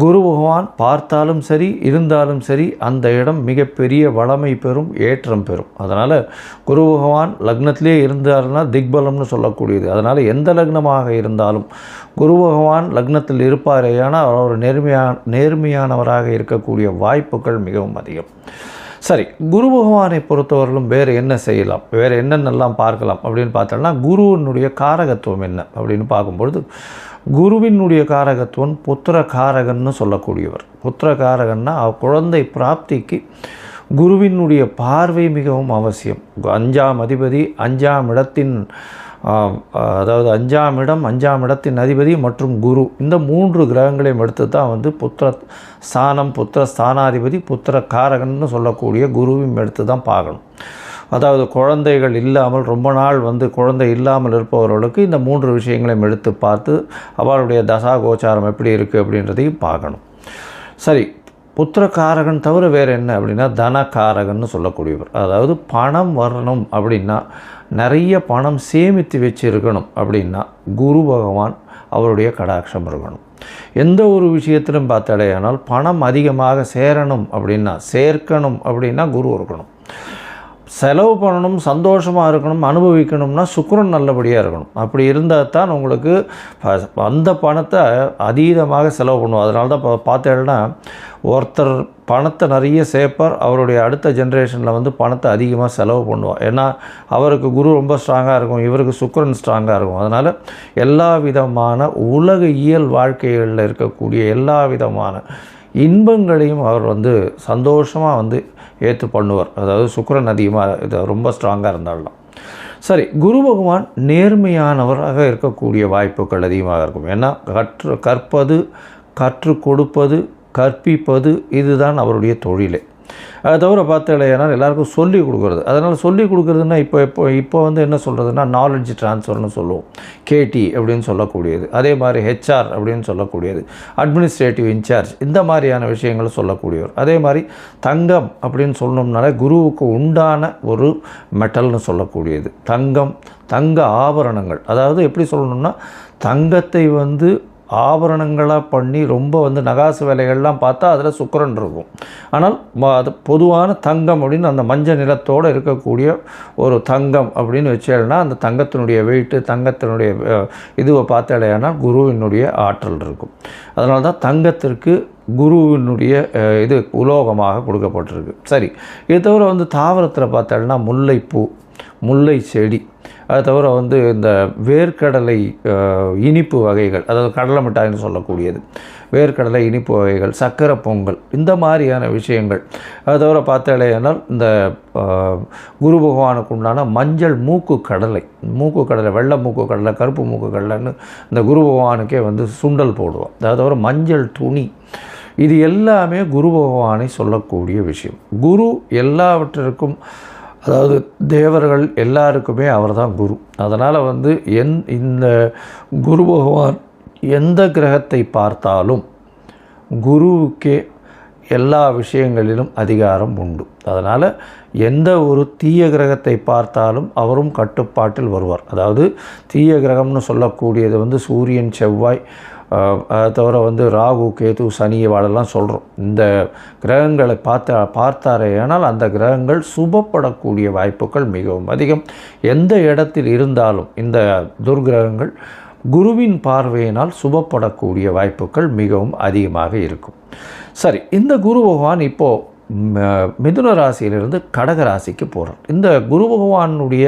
குரு பகவான் பார்த்தாலும் சரி இருந்தாலும் சரி அந்த இடம் மிகப்பெரிய வளமை பெறும், ஏற்றம் பெறும். அதனால் குரு பகவான் லக்னத்திலே இருந்தார்னா திக்பலம்னு சொல்லக்கூடியது. அதனால் எந்த லக்னமாக இருந்தாலும் குரு பகவான் லக்னத்தில் இருப்பாரேயானால் அவர் நேர்மையானவராக இருக்கக்கூடிய வாய்ப்புகள் மிகவும் அதிகம். சரி, குரு பகவானை பொறுத்தவரையிலும் வேறு என்ன செய்யலாம், வேறு என்னென்னலாம் பார்க்கலாம் அப்படின்னு பார்த்தோம்னா, குருவினுடைய காரகத்துவம் என்ன அப்படின்னு பார்க்கும்பொழுது, குருவினுடைய காரகத்துவம் புத்திர காரகன்னு சொல்லக்கூடியவர். புத்திர காரகன்னா குழந்தை பிராப்திக்கு குருவினுடைய பார்வை மிகவும் அவசியம். 5ஆம் அதிபதி 5ஆம் இடத்தின் அதாவது 5ஆம் இடம் 5ஆம் இடத்தின் அதிபதி மற்றும் குரு, இந்த 3 கிரகங்களையும் எடுத்து தான் வந்து புத்திர ஸ்தானம், புத்திர ஸ்தானாதிபதி, புத்திர காரகன்னு சொல்லக்கூடிய குருவையும் எடுத்து தான் பார்க்கணும். அதாவது குழந்தைகள் இல்லாமல் ரொம்ப நாள் வந்து குழந்தை இல்லாமல் இருப்பவர்களுக்கு இந்த 3 விஷயங்களையும் எடுத்து பார்த்து அவளுடைய தசா கோச்சாரம் எப்படி இருக்குது அப்படின்றதையும் பார்க்கணும். சரி, புத்திரக்காரகன் தவிர வேறு என்ன அப்படின்னா தனக்காரகன்னு சொல்லக்கூடியவர். அதாவது பணம் வரணும் அப்படின்னா, நிறைய பணம் சேமித்து வச்சுருக்கணும் அப்படின்னா குரு பகவான் அவருடைய கடாட்சம் இருக்கணும். எந்த ஒரு விஷயத்திலும் பார்த்தாலேயானால் பணம் அதிகமாக சேரணும் அப்படின்னா, சேர்க்கணும் அப்படின்னா குரு இருக்கணும். செலவு பண்ணணும், சந்தோஷமாக இருக்கணும், அனுபவிக்கணும்னா சுக்கிரன் நல்லபடியாக இருக்கணும். அப்படி இருந்தால் தான் உங்களுக்கு அந்த பணத்தை அதீதமாக செலவு பண்ணுவோம். அதனால தான் பார்த்தேன்னா ஒருத்தர் பணத்தை நிறைய சேர்ப்பார், அவருடைய அடுத்த ஜென்ரேஷனில் வந்து பணத்தை அதிகமாக செலவு பண்ணுவார். ஏன்னா அவருக்கு குரு ரொம்ப ஸ்ட்ராங்காக இருக்கும், இவருக்கு சுக்கிரன் ஸ்ட்ராங்காக இருக்கும். அதனால் எல்லா விதமான உலக இயல் வாழ்க்கைகளில் இருக்கக்கூடிய எல்லா விதமான இன்பங்களையும் அவர் வந்து சந்தோஷமாக வந்து ஏற்று பண்ணுவார். அதாவது சுக்கிரன் அதிகமாக இது ரொம்ப ஸ்ட்ராங்காக இருந்தாலும். சரி, குரு பகவான் நேர்மையானவராக இருக்கக்கூடிய வாய்ப்புகள் அதிகமாக இருக்கும். ஏன்னா கற்பது, கற்றுக் கொடுப்பது, கற்பிப்பது இதுதான் அவருடைய தொழிலே. அதை தவிர பார்த்தீங்கன்னா எல்லாருக்கும் சொல்லிக் கொடுக்குறது. அதனால் சொல்லிக் கொடுக்குறதுன்னா இப்போ வந்து என்ன சொல்கிறதுனா நாலேஜ் ட்ரான்ஸ்ஃபர்னு சொல்லுவோம், கேடி அப்படின்னு சொல்லக்கூடியது. அதே மாதிரி ஹெச்ஆர் அப்படின்னு சொல்லக்கூடியது, அட்மினிஸ்ட்ரேட்டிவ் இன்சார்ஜ், இந்த மாதிரியான விஷயங்களை சொல்லக்கூடியவர். அதே மாதிரி தங்கம் அப்படின்னு சொல்லணும்னாலே குருவுக்கு உண்டான ஒரு மெட்டல்னு சொல்லக்கூடியது தங்கம், தங்க ஆபரணங்கள். அதாவது எப்படி சொல்லணும்னா, தங்கத்தை வந்து ஆபரணங்களாக பண்ணி ரொம்ப வந்து நகாசு வேலைகள்லாம் பார்த்தா அதில் சுக்கிரன் இருக்கும். ஆனால் அது பொதுவான தங்கம் அப்படின்னு அந்த மஞ்சள் நிறத்தோடு இருக்கக்கூடிய ஒரு தங்கம் அப்படின்னு வச்சேன்னா அந்த தங்கத்தினுடைய வெயிட்டு, தங்கத்தினுடைய இதுவை பார்த்தாலேனா குருவினுடைய ஆற்றல் இருக்கும். அதனால தான் தங்கத்திற்கு குருவினுடைய இது உலோகமாக கொடுக்கப்பட்டிருக்கு. சரி, இது தவிர வந்து தாவரத்தில் பார்த்தாலும் முல்லைப்பூ, முல்லை செடி, அது தவிர வந்து இந்த வேர்க்கடலை இனிப்பு வகைகள், அதாவது கடலை மிட்டாய்னு சொல்லக்கூடியது, வேர்க்கடலை இனிப்பு வகைகள், சக்கரை பொங்கல், இந்த மாதிரியான விஷயங்கள். அது தவிர பார்த்தாலேனால் இந்த குரு பகவானுக்கு உண்டான மஞ்சள் மூக்கு கடலை, வெள்ளை மூக்கு கடலை, கருப்பு மூக்கு கடலைன்னு இந்த குரு பகவானுக்கே வந்து சுண்டல் போடுவோம். அது தவிர மஞ்சள் துணி, இது எல்லாமே குரு பகவானை சொல்லக்கூடிய விஷயம். குரு எல்லாவற்றிற்கும், அதாவது தேவர்கள் எல்லாருக்குமே அவர் தான் குரு. அதனால் வந்து இந்த குரு பகவான் எந்த கிரகத்தை பார்த்தாலும் குருவுக்கே எல்லா விஷயங்களிலும் அதிகாரம் உண்டு. அதனால் எந்த ஒரு தீய கிரகத்தை பார்த்தாலும் அவரும் கட்டுப்பாட்டில் வருவார். அதாவது தீய கிரகம்னு சொல்லக்கூடியது வந்து சூரியன், செவ்வாய், அதை தவிர வந்து ராகு, கேது, சனி வாழெல்லாம் சொல்கிறோம். இந்த கிரகங்களை பார்த்தாரேயானால் அந்த கிரகங்கள் சுபப்படக்கூடிய வாய்ப்புகள் மிகவும் அதிகம். எந்த இடத்தில் இருந்தாலும் இந்த துர்கிரகங்கள் குருவின் பார்வையினால் சுபப்படக்கூடிய வாய்ப்புகள் மிகவும் அதிகமாக இருக்கும். சரி, இந்த குரு பகவான் இப்போது மிதுன ராசியிலிருந்து கடக ராசிக்கு போகிறார். இந்த குரு பகவானுடைய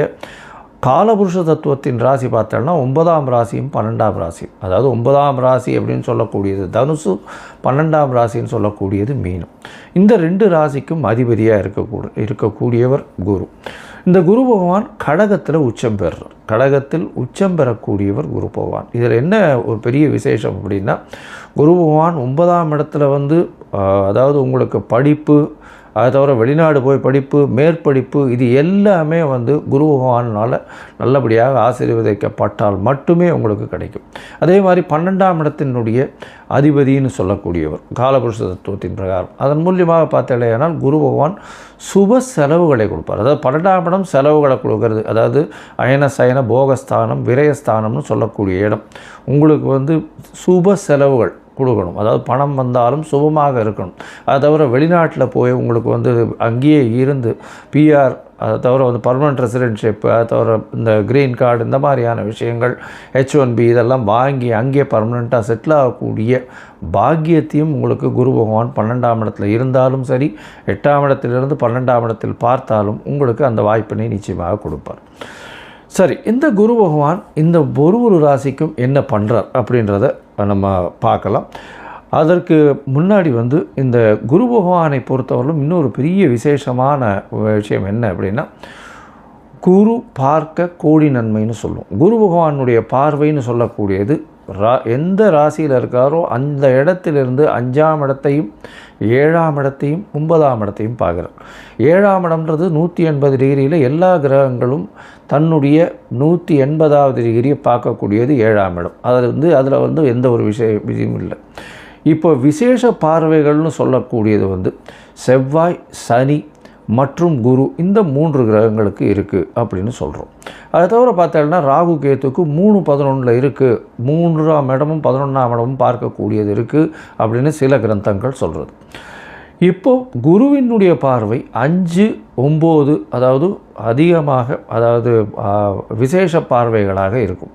காலபுருஷ தத்துவத்தின் ராசி பார்த்தோம்னா 9ஆம் ராசியும் 12ஆம் ராசியும். அதாவது 9ஆம் ராசி அப்படின்னு சொல்லக்கூடியது தனுசு, 12ஆம் ராசின்னு சொல்லக்கூடியது மீனம். இந்த 2 ராசிக்கும் அதிபதியாக இருக்கக்கூடியவர் குரு. இந்த குரு பகவான் கடகத்தில் உச்சம் பெறுறார். கடகத்தில் உச்சம் பெறக்கூடியவர் குரு பகவான். இதில் என்ன ஒரு பெரிய விசேஷம் அப்படின்னா, குரு பகவான் 9ஆம் இடத்துல வந்து அதாவது உங்களுக்கு படிப்பு, அதை தவிர வெளிநாடு போய் படிப்பு, மேற்படிப்பு, இது எல்லாமே வந்து குரு பகவானால் நல்லபடியாக ஆசீர்வதிக்கப்பட்டால் மட்டுமே உங்களுக்கு கிடைக்கும். அதே மாதிரி 12ஆம் இடத்தினுடைய அதிபதினு சொல்லக்கூடியவர் காலபுருஷ தத்துவத்தின் பிரகாரம், அதன் மூலியமாக பார்த்தாலேயானால் குரு பகவான் சுப செலவுகளை கொடுப்பார். அதாவது 12ஆம் இடம் செலவுகளை கொடுக்கறது, அதாவது அயன சயன போகஸ்தானம் விரயஸ்தானம்னு சொல்லக்கூடிய இடம். உங்களுக்கு வந்து சுப செலவுகள் கொடுக்கணும், அதாவது பணம் வந்தாலும் சுபமாக இருக்கணும். அதை தவிர வெளிநாட்டில் போய் உங்களுக்கு வந்து அங்கேயே இருந்து பிஆர், அதை தவிர வந்து பர்மனெண்ட் ரெசிடென்ட்ஷிப், அதை தவிர இந்த க்ரீன் கார்டு, இந்த மாதிரியான விஷயங்கள், H1B இதெல்லாம் வாங்கி அங்கேயே பர்மனெண்ட்டாக செட்டில் ஆகக்கூடிய பாக்கியத்தையும் உங்களுக்கு குரு பகவான் 12ஆம் இடத்துல இருந்தாலும் சரி, 8ஆம் இடத்திலிருந்து 12ஆம் இடத்தில் பார்த்தாலும் உங்களுக்கு அந்த வாய்ப்பினை நிச்சயமாக கொடுப்பார். சரி, இந்த குரு பகவான் இந்த ஒரு ராசிக்கும் என்ன பண்ணுறார் அப்படின்றத நம்ம பார்க்கலாம். அதற்கு முன்னாடி வந்து இந்த குரு பகவானை பொறுத்தவரையிலும் இன்னொரு பெரிய விசேஷமான விஷயம் என்ன அப்படின்னா, குரு பார்க்க கோடி நன்மைன்னு சொல்லுவோம். குரு பகவானுடைய பார்வைன்னு சொல்லக்கூடியது எந்த ராசியில் இருக்காரோ அந்த இடத்திலிருந்து 5ஆம் இடத்தையும் 7ஆம் இடத்தையும் 9ஆம் இடத்தையும் பார்க்குறார். 7ஆம் இடம்ன்றது 180 டிகிரியில் எல்லா கிரகங்களும் தன்னுடைய 180வது டிகிரியை பார்க்கக்கூடியது 7ஆம் இடம். அதில் வந்து எந்த ஒரு விஷயம் இல்லை. இப்போ விசேஷ பார்வைகள்னு சொல்லக்கூடியது வந்து செவ்வாய், சனி மற்றும் குரு, இந்த 3 கிரகங்களுக்கு இருக்குது அப்படின்னு சொல்கிறோம். அதை தவிர பார்த்தோம்னா ராகு கேத்துக்கு 3-11 இருக்குது, 3ஆம் இடமும் 11ஆம் இடமும் பார்க்கக்கூடியது இருக்குது அப்படின்னு சில கிரந்தங்கள் சொல்கிறது. இப்போது குருவினுடைய பார்வை 5-9, அதாவது அதிகமாக, அதாவது விசேஷ பார்வைகளாக இருக்கும்.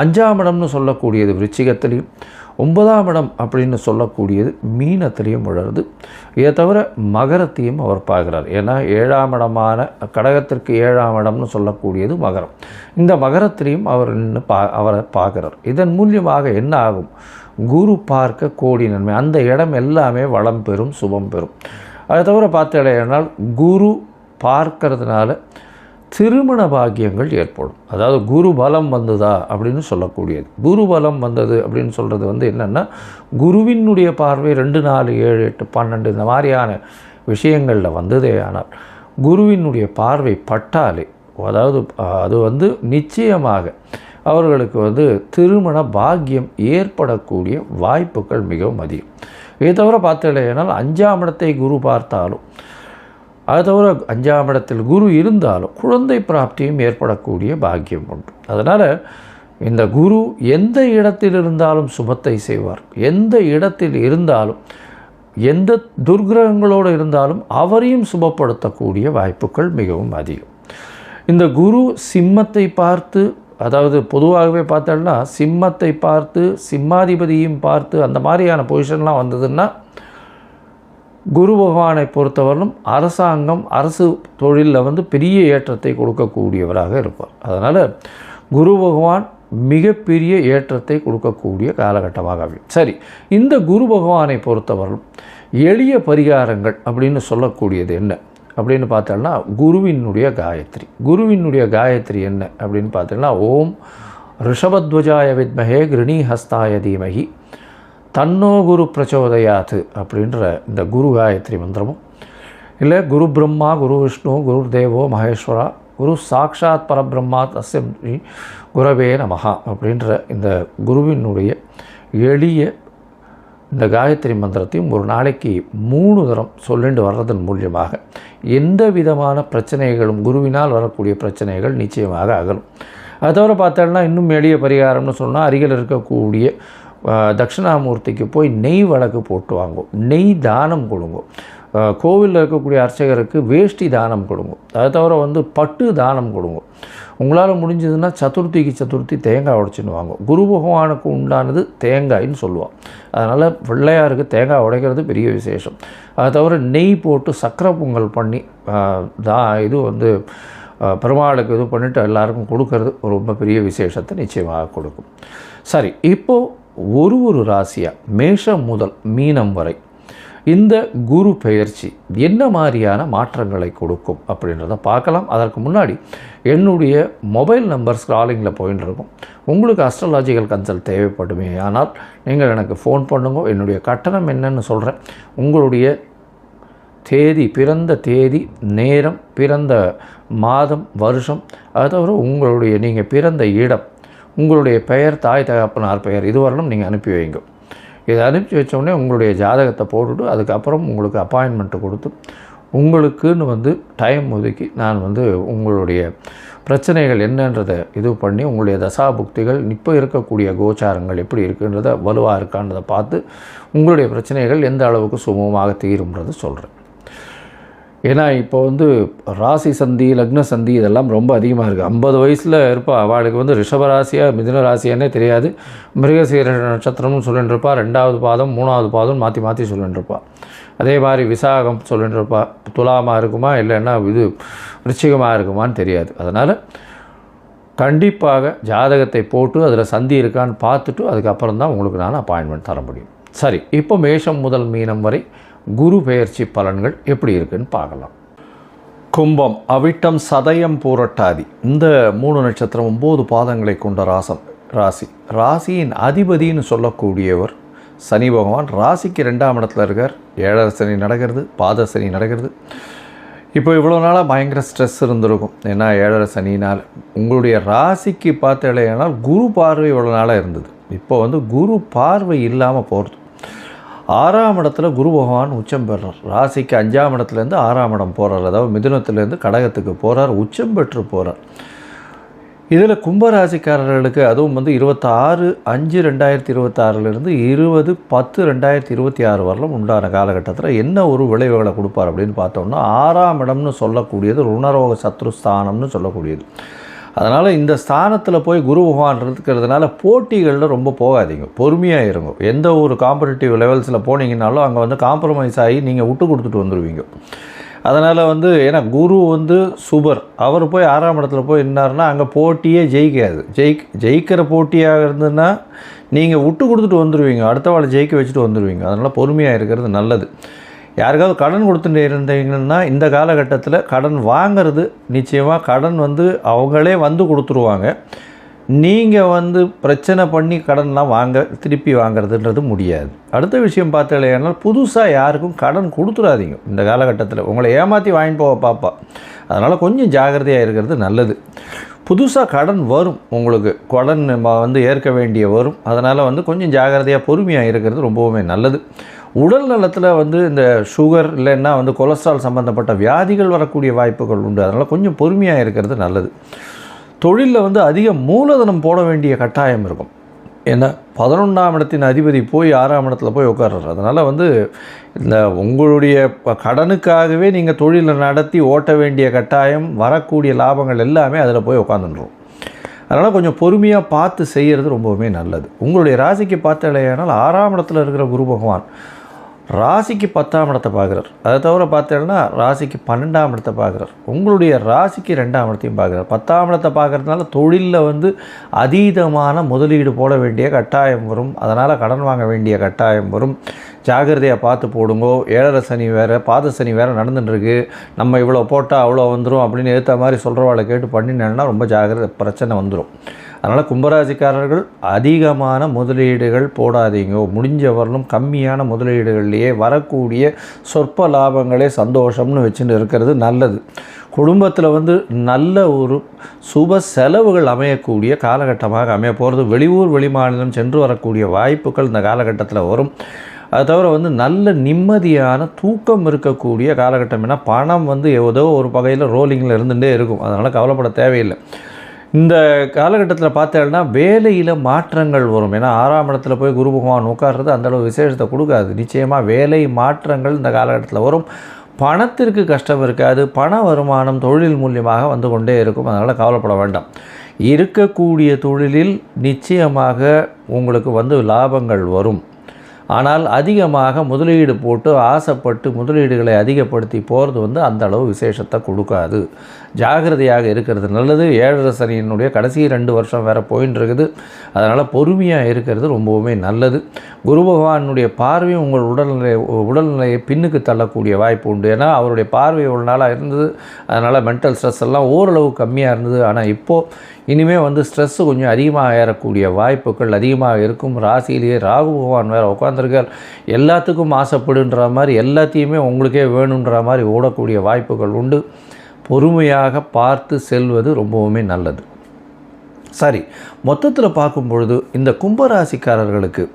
5ஆம் இடம்னு சொல்லக்கூடியது விருச்சிகத்திலையும், 9ஆம் இடம் அப்படின்னு சொல்லக்கூடியது மீனத்திலையும் விழுறது. இதை தவிர மகரத்தையும் அவர் பார்க்குறார். ஏன்னா 7ஆம் இடமான கடகத்திற்கு 7ஆம் இடம்னு சொல்லக்கூடியது மகரம். இந்த மகரத்திலையும் அவர் அவரை பார்க்குறார். இதன் மூலியமாக என்ன ஆகும்? குரு பார்க்க கோடி நன்மை, அந்த இடம் எல்லாமே வளம் பெறும், சுபம் பெறும். அதை தவிர பார்த்தேனால் குரு பார்க்கறதுனால திருமண பாக்கியங்கள் ஏற்படும். அதாவது குரு பலம் வந்ததா அப்படின்னு சொல்லக்கூடியது. குரு பலம் வந்தது அப்படின்னு சொல்கிறது வந்து என்னென்னா, குருவினுடைய பார்வை 2, 4, 7, 8, 12 இந்த மாதிரியான விஷயங்களில் வந்ததே. ஆனால் குருவினுடைய பார்வை பட்டாலே, அதாவது அது வந்து நிச்சயமாக அவர்களுக்கு வந்து திருமண பாக்கியம் ஏற்படக்கூடிய வாய்ப்புகள் மிகவும் அதிகம். இதை தவிர பார்த்தேனால் 5ஆம் இடத்தை குரு பார்த்தாலும், அது தவிர 5ஆம் இடத்தில் குரு இருந்தாலும் குழந்தை பிராப்தியும் ஏற்படக்கூடிய பாக்கியம் உண்டு. அதனால் இந்த குரு எந்த இடத்தில் இருந்தாலும் சுபத்தை செய்வார். எந்த இடத்தில் இருந்தாலும், எந்த துர்கிரகங்களோடு இருந்தாலும் அவரையும் சுபப்படுத்தக்கூடிய வாய்ப்புகள் மிகவும் அதிகம். இந்த குரு சிம்மத்தை பார்த்து, அதாவது பொதுவாகவே பார்த்தோம்னா சிம்மத்தை பார்த்து, சிம்மாதிபதியும் பார்த்து, அந்த மாதிரியான பொசிஷன்லாம் வந்ததுன்னா குரு பகவானை பொறுத்தவரையிலும் அரசாங்கம், அரசு தொழிலில் வந்து பெரிய ஏற்றத்தை கொடுக்கக்கூடியவராக இருப்பார். அதனால் குரு பகவான் மிகப்பெரிய ஏற்றத்தை கொடுக்கக்கூடிய காலகட்டமாக அமையும். சரி, இந்த குரு பகவானை பொறுத்தவரையிலும் எளிய பரிகாரங்கள் அப்படின்னு சொல்லக்கூடியது என்ன அப்படின்னு பார்த்தோம்னா, குருவினுடைய காயத்ரி. குருவினுடைய காயத்ரி என்ன அப்படின்னு பார்த்தோம்னா, ஓம் ரிஷபத்வஜாய வித்மஹே கிருணி ஹஸ்தாய தீமஹி தன்னோ குரு பிரச்சோதயாத்து அப்படின்ற இந்த குரு காயத்ரி மந்திரமும், இல்லை குரு பிரம்மா குரு விஷ்ணு குரு தேவோ மகேஸ்வரா குரு சாக்ஷாத் பரபிரம்மா தஸ்ய குரவே நமஹா அப்படின்ற இந்த குருவினுடைய எளிய இந்த காயத்ரி மந்திரத்தையும் ஒரு நாளைக்கு 3 தரம் சொல்லிட்டு வர்றதன் மூலியமாக எந்த விதமான பிரச்சனைகளும், குருவினால் வரக்கூடிய பிரச்சனைகள் நிச்சயமாக அகலும். அதை தவிர பார்த்தோம்னா இன்னும் எளிய பரிகாரம்னு சொன்னால், அருகில் இருக்கக்கூடிய தட்சிணாமூர்த்திக்கு போய் நெய் வழக்கு போட்டு வாங்கும், நெய் தானம் கொடுங்க. கோவிலில் இருக்கக்கூடிய அர்ச்சகருக்கு வேஷ்டி தானம் கொடுங்க. அதை தவிர வந்து பட்டு தானம் கொடுங்க. உங்களால் முடிஞ்சதுன்னா சதுர்த்தி தேங்காய் உடைச்சின்னு வாங்க. குரு பகவானுக்கு உண்டானது தேங்காய்ன்னு சொல்லுவாள். அதனால் பிள்ளையாருக்கு தேங்காய் உடைக்கிறது பெரிய விசேஷம். அதை தவிர நெய் போட்டு சக்கரை பொங்கல் பண்ணி இது வந்து பெருமாளுக்கு இது பண்ணிவிட்டு எல்லாருக்கும் கொடுக்கறது ரொம்ப பெரிய விசேஷத்தை நிச்சயமாக கொடுக்கும். சரி, இப்போது ஒரு ராசியாக மேஷம் முதல் மீனம் வரை இந்த குரு பெயர்ச்சி என்ன மாதிரியான மாற்றங்களை கொடுக்கும் அப்படின்றத பார்க்கலாம். அதற்கு முன்னாடி என்னுடைய மொபைல் நம்பர் ஸ்க்ராலிங்கில் போயின்னு இருக்கும். உங்களுக்கு அஸ்ட்ராலாஜிக்கல் கன்சல்ட் தேவைப்படுமே ஆனால் நீங்கள் எனக்கு ஃபோன் பண்ணுங்க. என்னுடைய கட்டணம் என்னன்னு சொல்கிறேன். உங்களுடைய தேதி, பிறந்த தேதி, நேரம், பிறந்த மாதம், வருஷம், அது தவிர உங்களுடைய நீங்கள் பிறந்த இடம், உங்களுடைய பெயர், தாய் தகப்பனார் பெயர், இதுவரையிலும் நீங்கள் அனுப்பி வைங்க. இதை அனுப்பி வச்சோடனே உங்களுடைய ஜாதகத்தை போட்டுவிட்டு அதுக்கப்புறம் உங்களுக்கு அப்பாயின்மெண்ட்டு கொடுத்து உங்களுக்குன்னு டைம் ஒதுக்கி நான் உங்களுடைய பிரச்சனைகள் என்னன்றதை இது பண்ணி உங்களுடைய தசாபுக்திகள் இப்போ இருக்கக்கூடிய கோச்சாரங்கள் எப்படி இருக்குன்றதை வலுவாக இருக்கான்றதை பார்த்து உங்களுடைய பிரச்சனைகள் எந்த அளவுக்கு சுமூகமாக தீரும்ன்றது சொல்கிறேன். ஏன்னா இப்போ ராசி சந்தி, லக்ன சந்தி இதெல்லாம் ரொம்ப அதிகமாக இருக்குது. 50 வயசில் இருப்பா, அவளுக்கு ரிஷபராசியாக மிதுன ராசியானே தெரியாது. மிருகசீர நட்சத்திரம்னு சொல்லிட்டு இருப்பா, 2வது பாதம் 3வது பாதம் மாற்றி மாற்றி சொல்லிட்டு இருப்பா. அதே மாதிரி விசாகம் சொல்லிட்டு இருப்பா. துலாமாக இருக்குமா இல்லைன்னா விருச்சிகமாக இருக்குமான்னு தெரியாது. அதனால் கண்டிப்பாக ஜாதகத்தை போட்டு அதில் சந்தி இருக்கான்னு பார்த்துட்டு அதுக்கப்புறம் தான் உங்களுக்கு நான் அப்பாயின்மெண்ட் தர முடியும். சரி, இப்போ மேஷம் முதல் மீனம் வரை குரு பெயர்ச்சி பலன்கள் எப்படி இருக்குன்னு பார்க்கலாம். கும்பம், அவிட்டம், சதயம், பூரட்டாதி இந்த 3 நட்சத்திரம் 9 பாதங்களை கொண்ட ராசியின் அதிபதின்னு சொல்லக்கூடியவர் சனி பகவான். ராசிக்கு 2ஆம் இடத்துல இருக்கார். 7 சனி நடக்கிறது, பாத சனி நடக்கிறது. இப்போ இவ்வளோ நாளாக பயங்கர ஸ்ட்ரெஸ் இருந்திருக்கும். ஏன்னா 7 சனினால் உங்களுடைய ராசிக்கு பார்த்தேனால் குரு பார்வை இவ்வளோ நாளாக இருந்தது. இப்போ குரு பார்வை இல்லாமல் போகிறது. 6ஆம் இடத்துல குரு பகவான் உச்சம் பெறார். ராசிக்கு 5ஆம் இடத்துலேருந்து 6ஆம் இடம் போகிறார். அதாவது மிதுனத்துலேருந்து கடகத்துக்கு போகிறார், உச்சம் பெற்று போகிறார். இதில் கும்பராசிக்காரர்களுக்கு அதுவும் 26/5/2026 20/10/2026 வரலும் உண்டான காலகட்டத்தில் என்ன ஒரு விளைவுகளை கொடுப்பார் அப்படின்னு பார்த்தோம்னா, 6ஆம் இடம்னு சொல்லக்கூடியது ருணரோக சத்ருஸ்தானம்னு சொல்லக்கூடியது. அதனால் இந்த ஸ்தானத்தில் போய் குரு பகவான் இருக்கிறதுனால போட்டிகளில் ரொம்ப போகாதீங்க, பொறுமையாக இருங்க. எந்த ஒரு காம்படிட்டிவ் லெவல்ஸில் போனீங்கன்னாலும் அங்கே காம்ப்ரமைஸ் ஆகி நீங்கள் விட்டு கொடுத்துட்டு வந்துடுவீங்க. அதனால் ஏன்னா குரு சுபர், அவர் போய் 6ஆம் இடத்துல போய் நின்னார்னா அங்கே போட்டியே ஜெயிக்காது. ஜெயிக்கிற போட்டியாக இருந்ததுன்னா நீங்கள் விட்டு கொடுத்துட்டு வந்துடுவீங்க, அடுத்த வாழை ஜெயிக்க வச்சுட்டு வந்துடுவீங்க. அதனால் பொறுமையாக இருக்கிறது நல்லது. யாருக்காவது கடன் கொடுத்துட்டு இருந்தீங்கன்னா இந்த காலகட்டத்தில் கடன் வாங்கிறது நிச்சயமாக கடன் அவங்களே கொடுத்துருவாங்க. நீங்கள் பிரச்சனை பண்ணி கடன்லாம் திருப்பி வாங்கிறதுன்றது முடியாது. அடுத்த விஷயம் பார்த்தீங்கன்னா, புதுசாக யாருக்கும் கடன் கொடுத்துடாதீங்க. இந்த காலகட்டத்தில் உங்களை ஏமாற்றி வாங்கிட்டு போக பார்ப்பா. அதனால் கொஞ்சம் ஜாகிரதையாக இருக்கிறது நல்லது. புதுசாக கடன் வரும், உங்களுக்கு கடன் ஏற்க வேண்டிய வரும். அதனால் கொஞ்சம் ஜாகிரதையாக பொறுமையாக இருக்கிறது ரொம்பவுமே நல்லது. உடல் நலத்தில் இந்த சுகர் இல்லைன்னா கொலஸ்ட்ரால் சம்மந்தப்பட்ட வியாதிகள் வரக்கூடிய வாய்ப்புகள் உண்டு. அதனால் கொஞ்சம் பொறுமையாக இருக்கிறது நல்லது. தொழிலில் அதிக மூலதனம் போட வேண்டிய கட்டாயம் இருக்கும். ஏன்னா 11ஆம் இடத்தின் அதிபதி போய் 6ஆம் இடத்துல போய் உட்கார்றாரு. அதனால் இந்த உங்களுடைய கடனுக்காகவே நீங்கள் தொழிலை நடத்தி ஓட்ட வேண்டிய கட்டாயம், வரக்கூடிய லாபங்கள் எல்லாமே அதில் போய் உட்காந்துன்றோம். அதனால் கொஞ்சம் பொறுமையாக பார்த்து செய்கிறது ரொம்பவுமே நல்லது. உங்களுடைய ராசிக்கு பார்த்தேனால் 6ஆம் இடத்துல இருக்கிற குரு பகவான் ராசிக்கு 10ஆம் இடத்தை பார்க்குறார். அதை தவிர பார்த்தேன்னா ராசிக்கு 12ஆம் இடத்தை பார்க்குறார். உங்களுடைய ராசிக்கு 2ஆம் இடத்தையும் பார்க்குறார். 10ஆம் இடத்தை பார்க்குறதுனால தொழிலில் அதீதமான முதலீடு போட வேண்டிய கட்டாயம் வரும். அதனால் கடன் வாங்க வேண்டிய கட்டாயம் வரும். ஜாகிரதையாக பார்த்து போடுங்கோ. 7 சனி வேறு, பாத சனி வேறு நடந்துட்டுருக்கு. நம்ம இவ்வளோ போட்டால் அவ்வளோ வந்துடும் அப்படின்னு ஏற்ற மாதிரி சொல்கிறவாளை கேட்டு பண்ணினேன்னா ரொம்ப ஜாகிரதை, பிரச்சனை வந்துடும். அதனால் கும்பராசிக்காரர்கள் அதிகமான முதலீடுகள் போடாதீங்க. முடிஞ்சவர்களும் கம்மியான முதலீடுகள்லேயே வரக்கூடிய சொற்ப லாபங்களே சந்தோஷம்னு வச்சுட்டு இருக்கிறது நல்லது. குடும்பத்தில் நல்ல ஒரு சுப செலவுகள் அமையக்கூடிய காலகட்டமாக அமைய போகிறது. வெளியூர் வெளிமாநிலம் சென்று வரக்கூடிய வாய்ப்புகள் இந்த காலகட்டத்தில் வரும். அது தவிர நல்ல நிம்மதியான தூக்கம் இருக்கக்கூடிய காலகட்டம். ஏன்னா பணம் ஏதோ ஒரு வகையில் ரோலிங்கில் இருந்துகிட்டே இருக்கும். அதனால் கவலைப்பட தேவையில்லை. இந்த காலகட்டத்தில் பார்த்தேன்னா வேலையில் மாற்றங்கள் வரும். ஏன்னா 6ஆம் இடத்துல போய் குரு பகவான் உட்கார்றது அந்தளவு விசேஷத்தை கொடுக்காது. நிச்சயமாக வேலை மாற்றங்கள் இந்த காலகட்டத்தில் வரும். பணத்திற்கு கஷ்டம் இருக்காது. பண வருமானம் தொழில் மூலியமாக கொண்டே இருக்கும். அதனால் கவலைப்பட வேண்டாம். இருக்கக்கூடிய தொழிலில் நிச்சயமாக உங்களுக்கு லாபங்கள் வரும். ஆனால் அதிகமாக முதலீடு போட்டு ஆசைப்பட்டு முதலீடுகளை அதிகப்படுத்தி போகிறது அந்த அளவு விசேஷத்தை கொடுக்காது. ஜாகிரதையாக இருக்கிறது நல்லது. 7 சனியினுடைய கடைசி 2 வருஷம் வேறு போயின்னு இருக்குது. அதனால் பொறுமையாக இருக்கிறது ரொம்பவுமே நல்லது. குரு பகவானுடைய பார்வையும் உங்கள் உடல்நிலையை பின்னுக்கு தள்ளக்கூடிய வாய்ப்பு உண்டு. ஏன்னா அவருடைய பார்வை ஒரு நாளாக இருந்தது. அதனால் மென்டல் ஸ்ட்ரெஸ் எல்லாம் ஓரளவு கம்மியாக இருந்தது. ஆனால் இப்போது இனிமேல் ஸ்ட்ரெஸ்ஸு கொஞ்சம் அதிகமாக ஏறக்கூடிய வாய்ப்புகள் அதிகமாக இருக்கும். ராசியிலேயே ராகு பகவான் வேறு உட்கார்ந்து ஜாதகர்கள் எல்லாத்துக்கும் ஆசைப்படுன்ற மாதிரி எல்லாத்தையுமே உங்களுக்கே வேணுன்ற மாதிரி ஓடக்கூடிய வாய்ப்புகள் உண்டு. பொறுமையாக பார்த்து செல்வது ரொம்பவுமே நல்லது. சரி, மொத்தத்தில் பார்க்கும் பொழுது இந்த கும்பராசிக்காரர்களுக்கு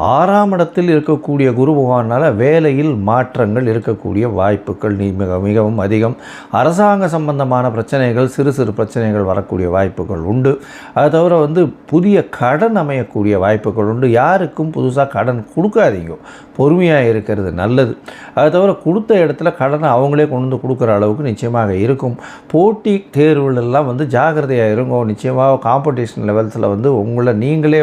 6ஆம் இடத்தில் இருக்கக்கூடிய குரு பகவானால் வேலையில் மாற்றங்கள் இருக்கக்கூடிய வாய்ப்புகள் மிகவும் அதிகம். அரசாங்க சம்பந்தமான பிரச்சனைகள், சிறு சிறு பிரச்சனைகள் வரக்கூடிய வாய்ப்புகள் உண்டு. அது தவிர புதிய கடன் அமையக்கூடிய வாய்ப்புகள் உண்டு. யாருக்கும் புதுசாக கடன் கொடுக்காதீங்க, பொறுமையாக இருக்கிறது நல்லது. அது தவிர கொடுத்த இடத்துல கடனை அவங்களே கொண்டு வந்து கொடுக்குற அளவுக்கு நிச்சயமாக இருக்கும். போட்டி தேர்வுகளெல்லாம் ஜாகிரதையாக இருங்க. நிச்சயமாக காம்படிஷன் லெவல்ஸில் உங்களை நீங்களே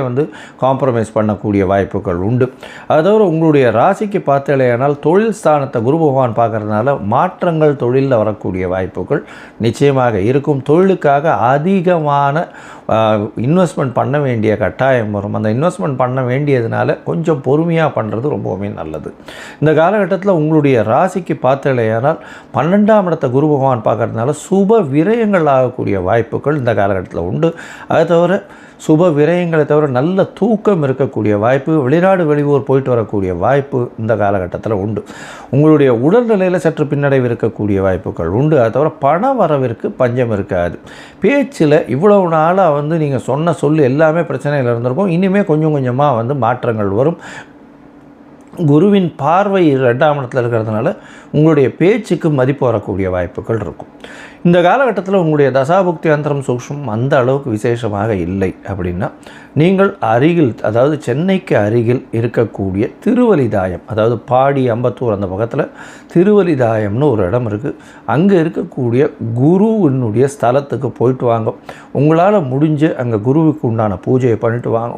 காம்ப்ரமைஸ் பண்ணக்கூடிய வாய்ப்புகள் உண்டு. அது தவிர உங்களுடைய ராசிக்கு பார்த்தாலேயானால் தொழில் ஸ்தானத்தை குரு பகவான் பார்க்கறதுனால மாற்றங்கள் தொழிலில் வரக்கூடிய வாய்ப்புகள் நிச்சயமாக இருக்கும். தொழிலுக்காக அதிகமான இன்வெஸ்ட்மெண்ட் பண்ண வேண்டிய கட்டாயம் வரும். அந்த இன்வெஸ்ட்மெண்ட் பண்ண வேண்டியதுனால கொஞ்சம் பொறுமையாக பண்ணுறது ரொம்பவுமே நல்லது. இந்த காலகட்டத்தில் உங்களுடைய ராசிக்கு பார்த்தாலேயானால் 12ஆம் இடத்தை குரு பகவான் பார்க்கறதுனால சுப விரயங்கள் ஆகக்கூடிய வாய்ப்புகள் இந்த காலகட்டத்தில் உண்டு. அது தவிர சுப விரயங்களை தவிர நல்ல தூக்கம் இருக்கக்கூடிய வாய்ப்பு, வெளிநாடு வெளியூர் போயிட்டு வரக்கூடிய வாய்ப்பு இந்த காலகட்டத்தில் உண்டு. உங்களுடைய உடல்நிலையில் சற்று பின்னடைவு இருக்கக்கூடிய வாய்ப்புகள் உண்டு. அது தவிர பண வரவிற்கு பஞ்சம் இருக்காது. பேச்சில் இவ்வளவு நாளாக நீங்கள் சொன்ன சொல்லு எல்லாமே பிரச்சனையில் இருந்திருக்கும். இனிமேல் கொஞ்சம் கொஞ்சமாக மாற்றங்கள் வரும். குருவின் பார்வை 2ஆம் இடத்துல இருக்கிறதுனால உங்களுடைய பேச்சுக்கு மதிப்பு வரக்கூடிய வாய்ப்புகள் இருக்கும். இந்த காலகட்டத்தில் உங்களுடைய தசாபுக்தி அந்தரம் சூக்ஷ்மம் அந்த அளவுக்கு விசேஷமாக இல்லை. அப்படின்னா நீங்கள் அருகில், அதாவது சென்னைக்கு அருகில் இருக்கக்கூடிய திருவலிதாயம், அதாவது பாடி அம்பத்தூர் அந்த பக்கத்தில் திருவலிதாயம்னு ஒரு இடம் இருக்குது. அங்கே இருக்கக்கூடிய குருவினுடைய ஸ்தலத்துக்கு போயிட்டு வாங்க. உங்களால் முடிஞ்ச அங்கே குருவுக்கு உண்டான பூஜையை பண்ணிட்டு வாங்க.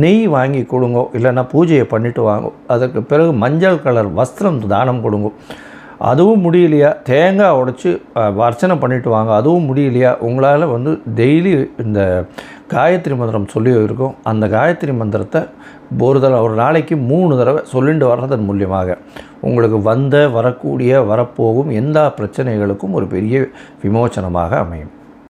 நெய் வாங்கி கொடுங்க, இல்லைன்னா பூஜையை பண்ணிவிட்டு வாங்க. அதற்கு பிறகு மஞ்சள் கலர் வஸ்திரம் தானம் கொடுங்க. அதுவும் முடியலையா தேங்காய் உடைச்சி அர்ச்சனை பண்ணிவிட்டு வாங்க. அதுவும் முடியலையா உங்களால் டெய்லி இந்த காயத்ரி மந்திரம் சொல்லி இருக்கும். அந்த காயத்ரி மந்திரத்தை ஒரு நாளைக்கு 3 தடவை சொல்லிட்டு வர்றதன் மூலியமாக உங்களுக்கு வரக்கூடிய வரப்போகும் எல்லா பிரச்சனைகளுக்கும் ஒரு பெரிய விமோச்சனமாக அமையும்.